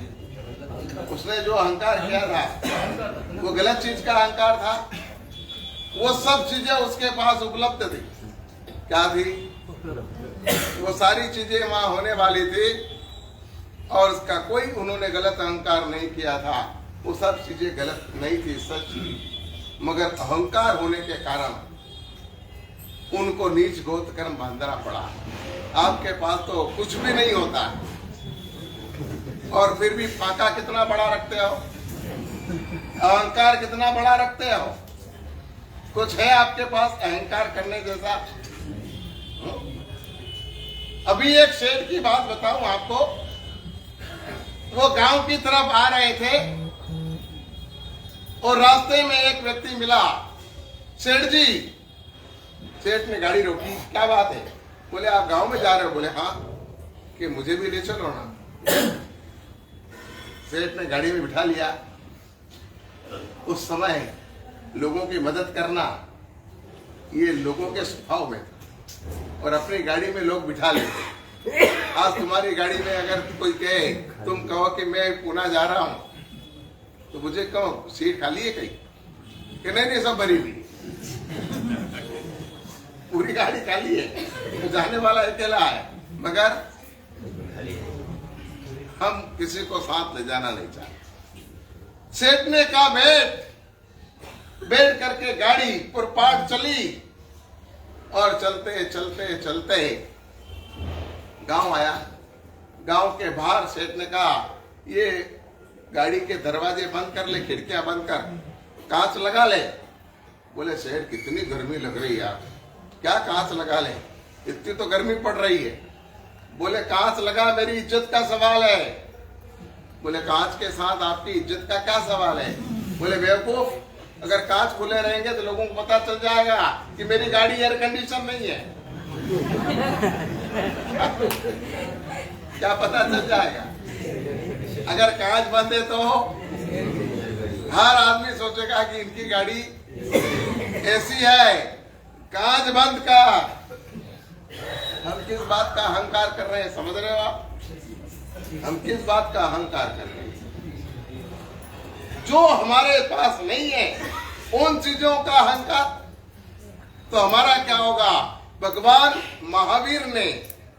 उसने जो अहंकार किया था वो गलत चीज का अहंकार था। वो सब चीजें उसके पास उपलब्ध थी। क्या थी? वो सारी चीजें वहां होने वाली थी और उसका कोई उन्होंने गलत अहंकार नहीं किया था। वो सब चीजें गलत नहीं थी, सच थी, मगर अहंकार होने के कारण उनको नीच गोत कर्म बांधना पड़ा। आपके पास तो कुछ भी नहीं होता और फिर भी फाका कितना बड़ा रखते हो, अहंकार कितना बड़ा रखते हो। कुछ है आपके पास अहंकार करने जैसा? अभी एक सेठ की बात बताऊं आपको। वो गांव की तरफ आ रहे थे और रास्ते में एक व्यक्ति मिला। सेठ जी, सेठ ने गाड़ी रोकी। क्या बात है? बोले आप गांव में जा रहे हो? बोले हाँ। कि मुझे भी ले चलो ना। सेठ ने गाड़ी में बिठा लिया। उस समय लोगों की मदद करना ये लोगों के स्वभाव में था और अपनी गाड़ी में लोग बिठा लेते। आज तुम्हारी गाड़ी में अगर कोई कहे, तुम कहो कि मैं पुणे जा रहा हूं, तो मुझे कहो सीट खाली है कहीं? कि नहीं सब भरी हुई, पूरी गाड़ी खाली है, तो जाने वाला अकेला है, मगर हम किसी को साथ ले जाना नहीं चाहते। सेठ ने कहा बैठ करके गाड़ी पुरपाट चली और चलते चलते चलते गांव आया। गांव के बाहर सेठ ने कहा ये गाड़ी के दरवाजे बंद कर ले, खिड़कियां बंद कर, कांच लगा ले। बोले सेठ कितनी गर्मी लग रही है यार, क्या कांच लगा ले, इतनी तो गर्मी पड़ रही है। बोले कांच लगा, मेरी इज्जत का सवाल है। बोले कांच के साथ आपकी इज्जत का क्या सवाल है? बोले बेवकूफ, अगर कांच खुले रहेंगे तो लोगों को पता चल जाएगा कि मेरी गाड़ी एयर कंडीशन नहीं है। क्या पता चल जाएगा? अगर कांच बंद है तो हर आदमी सोचेगा कि इनकी गाड़ी ऐसी है। कांच बंद का हम किस बात का अहंकार कर रहे हैं, समझ रहे हो आप? हम किस बात का अहंकार कर रहे हैं? जो हमारे पास नहीं है उन चीजों का अहंकार। तो हमारा क्या होगा? भगवान महावीर ने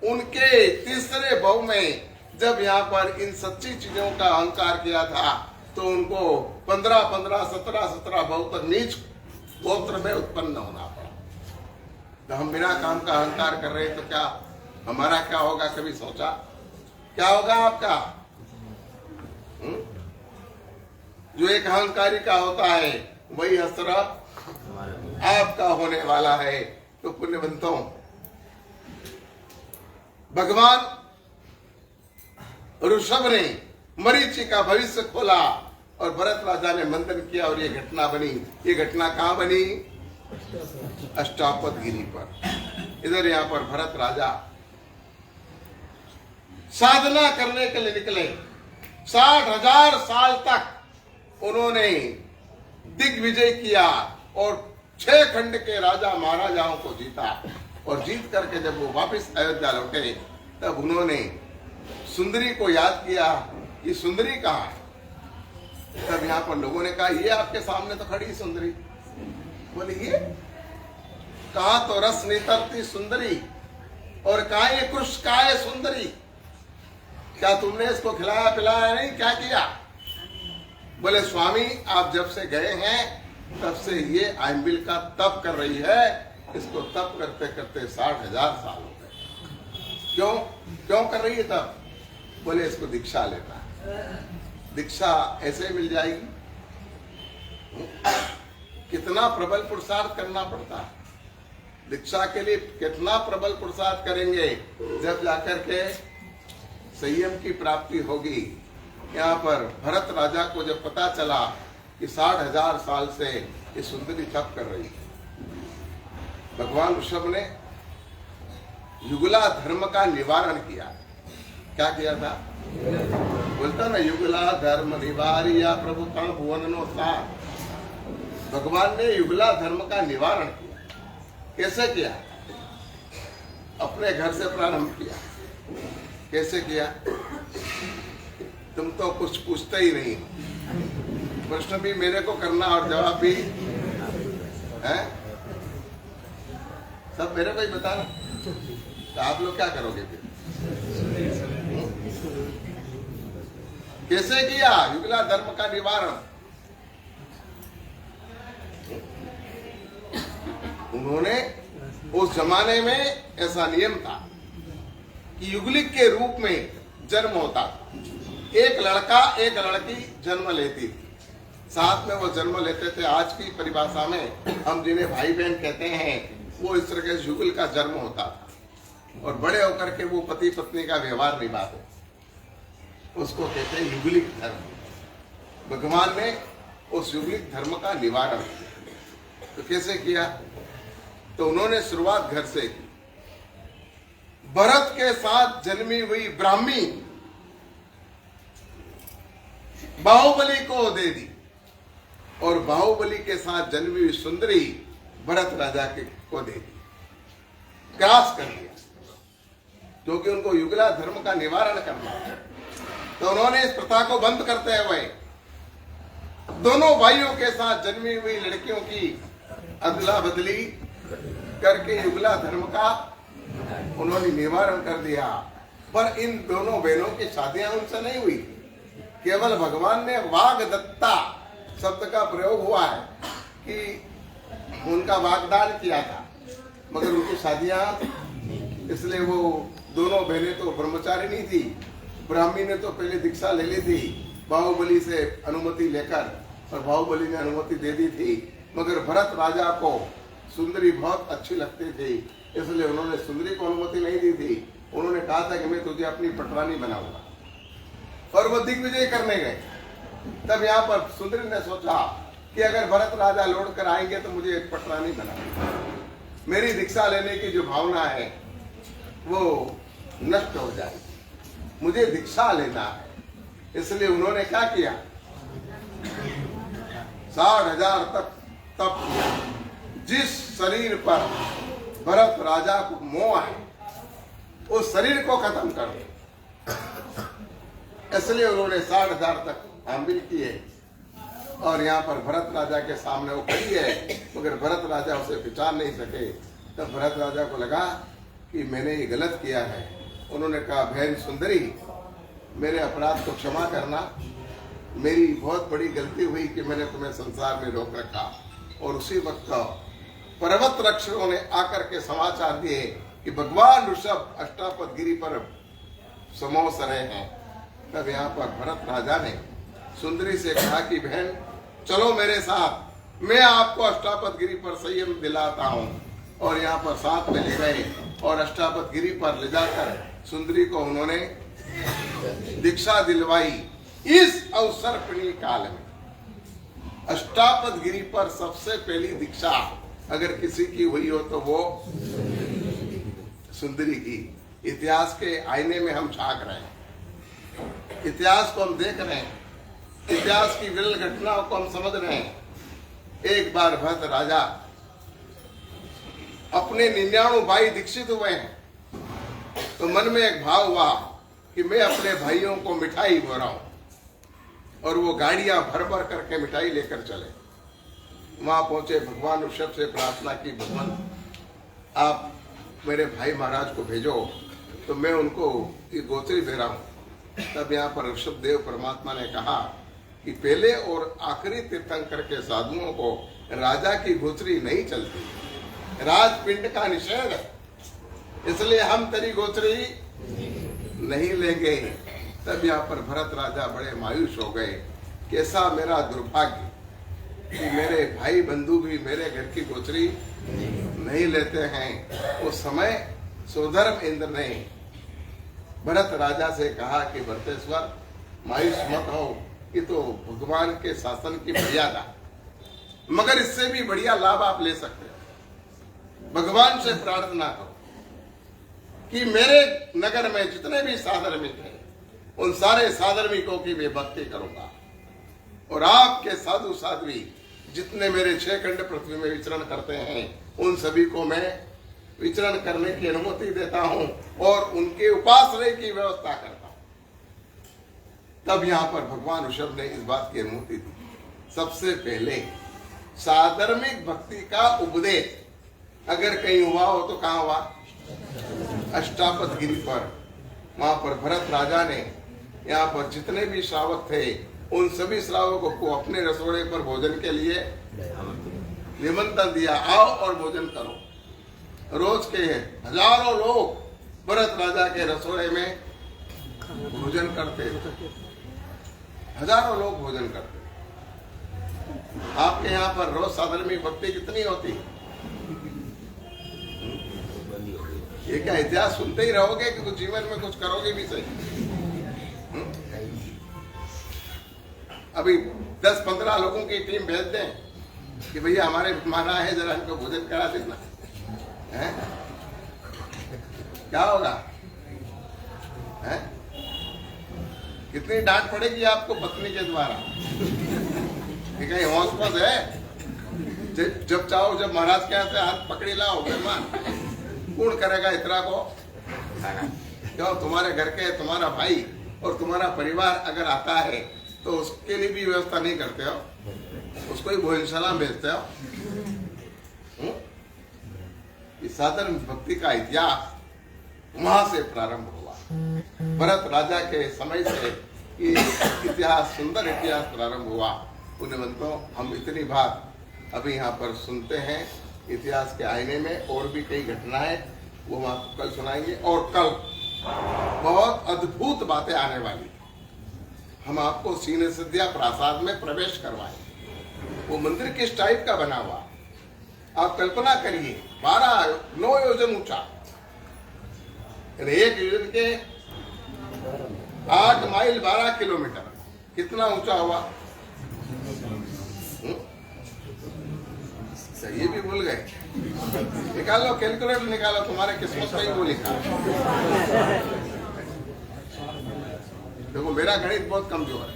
उनके तीसरे भाव में जब यहाँ पर इन सच्ची चीजों का अहंकार किया था तो उनको 15, 17 भाव तक नीच गोत्र में उत्पन्न होना पड़ा। तो हम बिना काम का अहंकार कर रहे हैं तो क्या हमारा क्या होगा? कभी सोचा? क्या होगा आपका? जो एक अहंकारी का होता है वही असर आपका होने वाला है। तो पुण्यवंतों, भगवान ऋषभ ने मरीचि का भविष्य खोला और भरत राजा ने मंथन किया और ये घटना बनी। ये घटना कहां बनी? अष्टापद गिरी पर। इधर यहाँ पर भरत राजा साधना करने के लिए निकले। 60,000 साल तक उन्होंने दिग्विजय किया और 6 खंड के राजा महाराजाओं को जीता। और जीत करके जब वो वापस अयोध्या लौटे तब उन्होंने सुंदरी को याद किया कि सुंदरी कहाँ है? तब यहाँ पर लोगों ने कहा ये आपके सामने तो खड़ी सुंदरी। बोले ये कहा तो रस नितरती सुंदरी और कहा ये कृष का है सुंदरी। क्या तुमने इसको खिलाया पिलाया नहीं? क्या किया? बोले स्वामी आप जब से गए हैं तब से ये आइंबिल का तप कर रही है। इसको तप करते करते 60,000 साल हो गए। क्यों क्यों कर रही है तप? बोले इसको दीक्षा लेना। दीक्षा ऐसे मिल जाएगी? कितना प्रबल पुरुषार्थ करना पड़ता है दीक्षा के लिए। कितना प्रबल पुरुषार्थ करेंगे जब जाकर के संयम की प्राप्ति होगी। यहाँ पर भरत राजा को जब पता चला कि 60,000 साल से ये सुंदरी तप कर रही है, भगवान ऋषभ ने युगला धर्म का निवारण किया। क्या किया था? बोलता ना युगला धर्म निवारिया प्रभु तण भुवनो सार। भगवान ने युगला धर्म का निवारण किया। कैसे किया? अपने घर से प्रारंभ किया। कैसे किया? तुम तो कुछ पूछते ही नहीं। प्रश्न भी मेरे को करना और जवाब भी है सब मेरे को ही बताना। तो आप लोग क्या करोगे फिर? कैसे किया युगला धर्म का निवारण? उन्होंने उस जमाने में ऐसा नियम था कि युगलिक के रूप में जन्म होता था। एक लड़का एक लड़की जन्म लेती थी, साथ में वो जन्म लेते थे। आज की परिभाषा में हम जिन्हें भाई बहन कहते हैं वो इस तरह के युगल का जन्म होता था और बड़े होकर के वो पति पत्नी का व्यवहार निभाते, उसको कहते हैं युगलिक धर्म। भगवान ने उस युगलिक धर्म का निवारण किया। तो कैसे किया? तो उन्होंने शुरुआत घर से की। भरत के साथ जन्मी हुई ब्राह्मी बाहुबली को दे दी और बाहुबली के साथ जन्मी हुई सुंदरी भरत राजा को दे दी। क्रॉस कर दिया क्योंकि उनको युगला धर्म का निवारण करना है। तो उन्होंने इस प्रथा को बंद करते हुए दोनों भाइयों के साथ जन्मी हुई लड़कियों की अदला बदली करके युगला धर्म का उन्होंने निवारण कर दिया। पर इन दोनों बहनों की शादियां उनसे नहीं हुई। केवल भगवान ने वाग्दत्ता शब्द का प्रयोग हुआ है कि उनका वाग्दान किया था, मगर उनकी शादियां, इसलिए वो दोनों बहनें तो ब्रह्मचारिणी थी। ब्राह्मी ने तो पहले दीक्षा ले ली थी बाहुबली से अनुमति लेकर और बाहुबली ने अनुमति दे दी थी, मगर भरत राजा को सुंदरी बहुत अच्छी लगती थी, इसलिए उन्होंने सुंदरी को अनुमति नहीं दी थी। उन्होंने कहा था कि मैं तुझे अपनी पटरानी बनाऊंगा और वो दिग्विजय करने गए। तब यहाँ पर सुंदरी ने सोचा कि अगर भरत राजा लौट कर आएंगे तो मुझे एक पटरानी बनाऊंगा। मेरी दीक्षा लेने की जो भावना है वो नष्ट हो जाएगी। मुझे दीक्षा लेना है, इसलिए उन्होंने क्या किया, 60,000 तक तप किया। जिस शरीर पर भरत राजा को मोह है उस शरीर को खत्म कर दो, इसलिए उन्होंने 60,000 तक हामिल किए। और यहाँ पर भरत राजा के सामने वो खड़ी है, मगर भरत राजा उसे पहचान नहीं सके। तब भरत राजा को लगा कि मैंने ये गलत किया है। उन्होंने कहा, बहन सुंदरी, मेरे अपराध को क्षमा करना, मेरी बहुत बड़ी गलती हुई कि मैंने तुम्हें संसार में रोक रखा। और उसी वक्त पर्वत रक्षकों ने आकर के समाचार दिए कि भगवान ऋषभ अष्टापद गिरी पर समोस रहे हैं। तब यहाँ पर भरत राजा ने सुंदरी से कहा कि बहन चलो मेरे साथ, मैं आपको अष्टापद गिरी पर संयम दिलाता हूँ। और यहाँ पर साथ में ले गए और अष्टापद गिरी पर ले जाकर सुंदरी को उन्होंने दीक्षा दिलवाई। इस अवसर्पिणी काल में अष्टापद गिरी पर सबसे पहली दीक्षा अगर किसी की हुई हो तो वो सुंदरी की। इतिहास के आईने में हम झांक रहे हैं, इतिहास को हम देख रहे हैं, इतिहास की विरल घटनाओं को हम समझ रहे हैं। एक बार भरत राजा अपने 99 भाई दीक्षित हुए हैं, तो मन में एक भाव हुआ कि मैं अपने भाइयों को मिठाई भराऊं। और वो गाड़ियां भर भर करके मिठाई लेकर चले। वहां पहुंचे, भगवान ऋषभ से प्रार्थना की, भगवान आप मेरे भाई महाराज को भेजो तो मैं उनको ये गोचरी दे रहा हूं। तब यहाँ पर ऋषभ देव परमात्मा ने कहा कि पहले और आखिरी तीर्थंकर के साधुओं को राजा की गोचरी नहीं चलती, राजपिंड का निषेध है, इसलिए हम तेरी गोचरी नहीं लेंगे। तब यहाँ पर भरत राजा बड़े मायूस हो गए। कैसा मेरा दुर्भाग्य कि मेरे भाई बंधु भी मेरे घर की गोचरी नहीं लेते हैं। उस समय सोधर्म इंद्र ने भरत राजा से कहा कि भरतेश्वर मायूस मत हो, कि तो भगवान के शासन की मर्यादा, मगर इससे भी बढ़िया लाभ आप ले सकते हो। भगवान से प्रार्थना करो कि मेरे नगर में जितने भी साधर्मिक हैं उन सारे साधर्मिकों की मैं भक्ति करूंगा, और आपके साधु साध्वी जितने मेरे 6 खंड पृथ्वी में विचरण करते हैं उन सभी को मैं विचरण करने की अनुमति देता हूं और उनके उपासना की व्यवस्था करता हूं। तब यहाँ पर भगवान ऋषभ ने इस बात की अनुमति दी। सबसे पहले साधर्मिक भक्ति का उपदेश अगर कहीं हुआ हो तो कहाँ हुआ, अष्टापद गिरी पर। वहां पर भरत राजा ने यहाँ पर जितने भी श्रावक थे उन सभी श्रावकों को अपने रसोड़े पर भोजन के लिए निमंत्रण दिया, आओ और भोजन करो। रोज के हजारों लोग भरत राजा के रसोड़े में भोजन करते, हजारों लोग भोजन करते। आपके यहाँ पर रोज साधर्मिक भक्ति कितनी होती? ये क्या इतिहास सुनते ही रहोगे कि कुछ जीवन में कुछ करोगे भी सही? अभी 10-15 लोगों की टीम भेज दें कि भैया हमारे मेहमान है, जरा इनको भोजन करा देना है, क्या होगा? है? कितनी डांट पड़ेगी आपको पत्नी के द्वारा? कहीं हौसपस है? जब चाहो जब महाराज के यहाँ से हाथ पकड़ी लाओ मेहमान, कौन करेगा इतना को? क्यों तुम्हारे घर के तुम्हारा भाई और तुम्हारा परिवार अगर आता है तो उसके लिए भी व्यवस्था नहीं करते हो, उसको ही भोजनशाला भेजते हो। इस साधारण भक्ति का इतिहास वहां से प्रारंभ हुआ। भरत राजा के समय से ये इतिहास, सुंदर इतिहास प्रारंभ हुआ। पुण्यवंतों, हम इतनी बात अभी यहाँ पर सुनते हैं इतिहास के आईने में, और भी कई घटनाएं वो हम आपको कल सुनाएंगे। और कल बहुत अद्भुत बातें आने वाली, हम आपको सीने सिद्धिया प्रासाद में प्रवेश करवाएंगे। वो मंदिर किस टाइप का बना हुआ आप कल्पना करिए, 9 योजन ऊंचा, एक योजन के 8 माइल 12 किलोमीटर, कितना ऊंचा हुआ? अच्छा, ये भी भूल गए। निकालो कैलकुलेटर, निकालो, तुम्हारे किस्मत में ही वो लिखा। देखो मेरा गणित बहुत कमजोर है,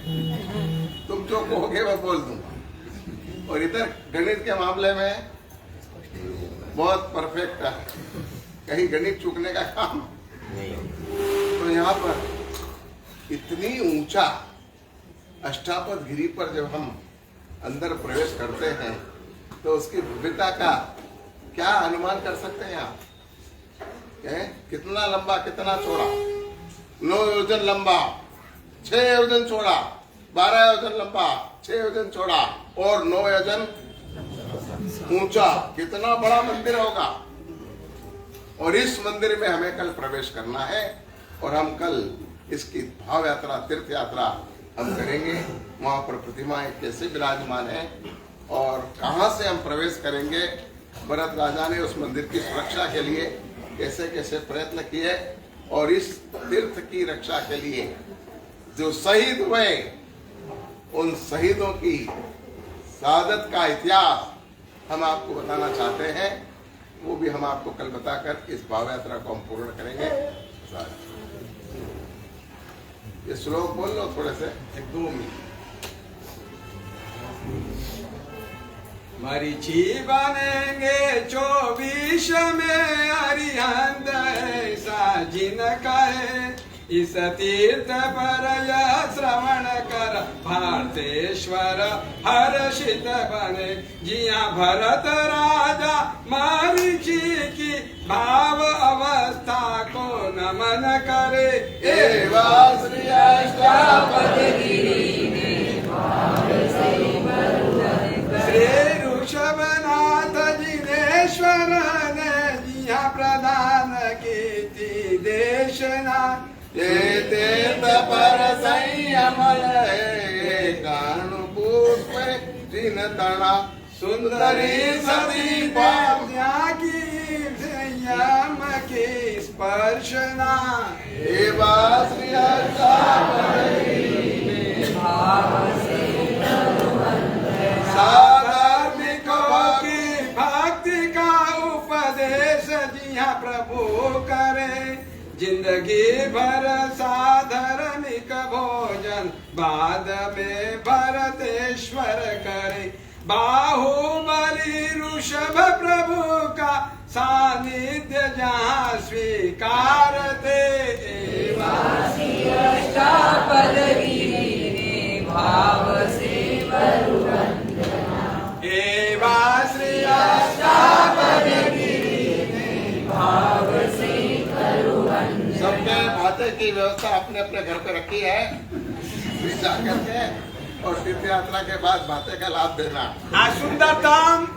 तुम जो कहोगे मैं बोल दूंगा, और इधर गणित के मामले में बहुत परफेक्ट है, कहीं गणित चूकने का काम नहीं। तो यहाँ पर इतनी ऊंचा अष्टापद गिरी पर जब हम अंदर प्रवेश करते हैं तो उसकी भव्यता का क्या अनुमान कर सकते हैं आप? कितना लंबा, कितना चौड़ा? 9 योजन लंबा, 6 योजन चौड़ा, 12 योजन लंबा, 6 योजन चौड़ा और 9 योजन ऊंचा। कितना बड़ा मंदिर होगा। और इस मंदिर में हमें कल प्रवेश करना है, और हम कल इसकी भाव यात्रा, तीर्थ यात्रा हम करेंगे। वहां पर प्रतिमाएं कैसे विराजमान है और कहां से हम प्रवेश करेंगे। भरत राजा ने उस मंदिर की सुरक्षा के लिए कैसे कैसे प्रयत्न किए, और इस तीर्थ की रक्षा के लिए जो शहीद हुए, उन शहीदों की शहादत का इतिहास हम आपको बताना चाहते हैं। वो भी हम आपको कल बताकर इस भाव यात्रा को हम पूर्ण करेंगे। ये श्लोक बोल लो थोड़े से, 1-2 मिनट। मरीचि बनेंगे 24 में अरिहंत ऐसा जिनका है। इस तीर्थ पर यह श्रवण कर भारतेश्वर हर्षित बने। जिया भरत राजा मरीचि की भाव अवस्था को नमन करे। एवं श्री अष्टापद गिरी श्री ऋषभनाथ जिनेश्वर ने जिया प्रदान की देशना। ये तीर्थ पर संयम कानु पुष्प जिन तना सुंदरी सती पाद्या की संयम की स्पर्शना। एवं श्री अष्टापद साधार्मिकों की भक्ति का उपदेश जिया प्रभु करे। जिंदगी भर साधार्मिक भोजन बाद में भरतेश्वर करे। बाहुबली ऋषभ प्रभु का सानिध्य जहाँ स्वीकारते। अष्टापद भाव से एवा श्री अष्टापद भाव से सबने भाते की व्यवस्था अपने अपने घर पे रखी है, जाकर के और तीर्थ यात्रा के बाद भाते का लाभ देना। सुंदरतम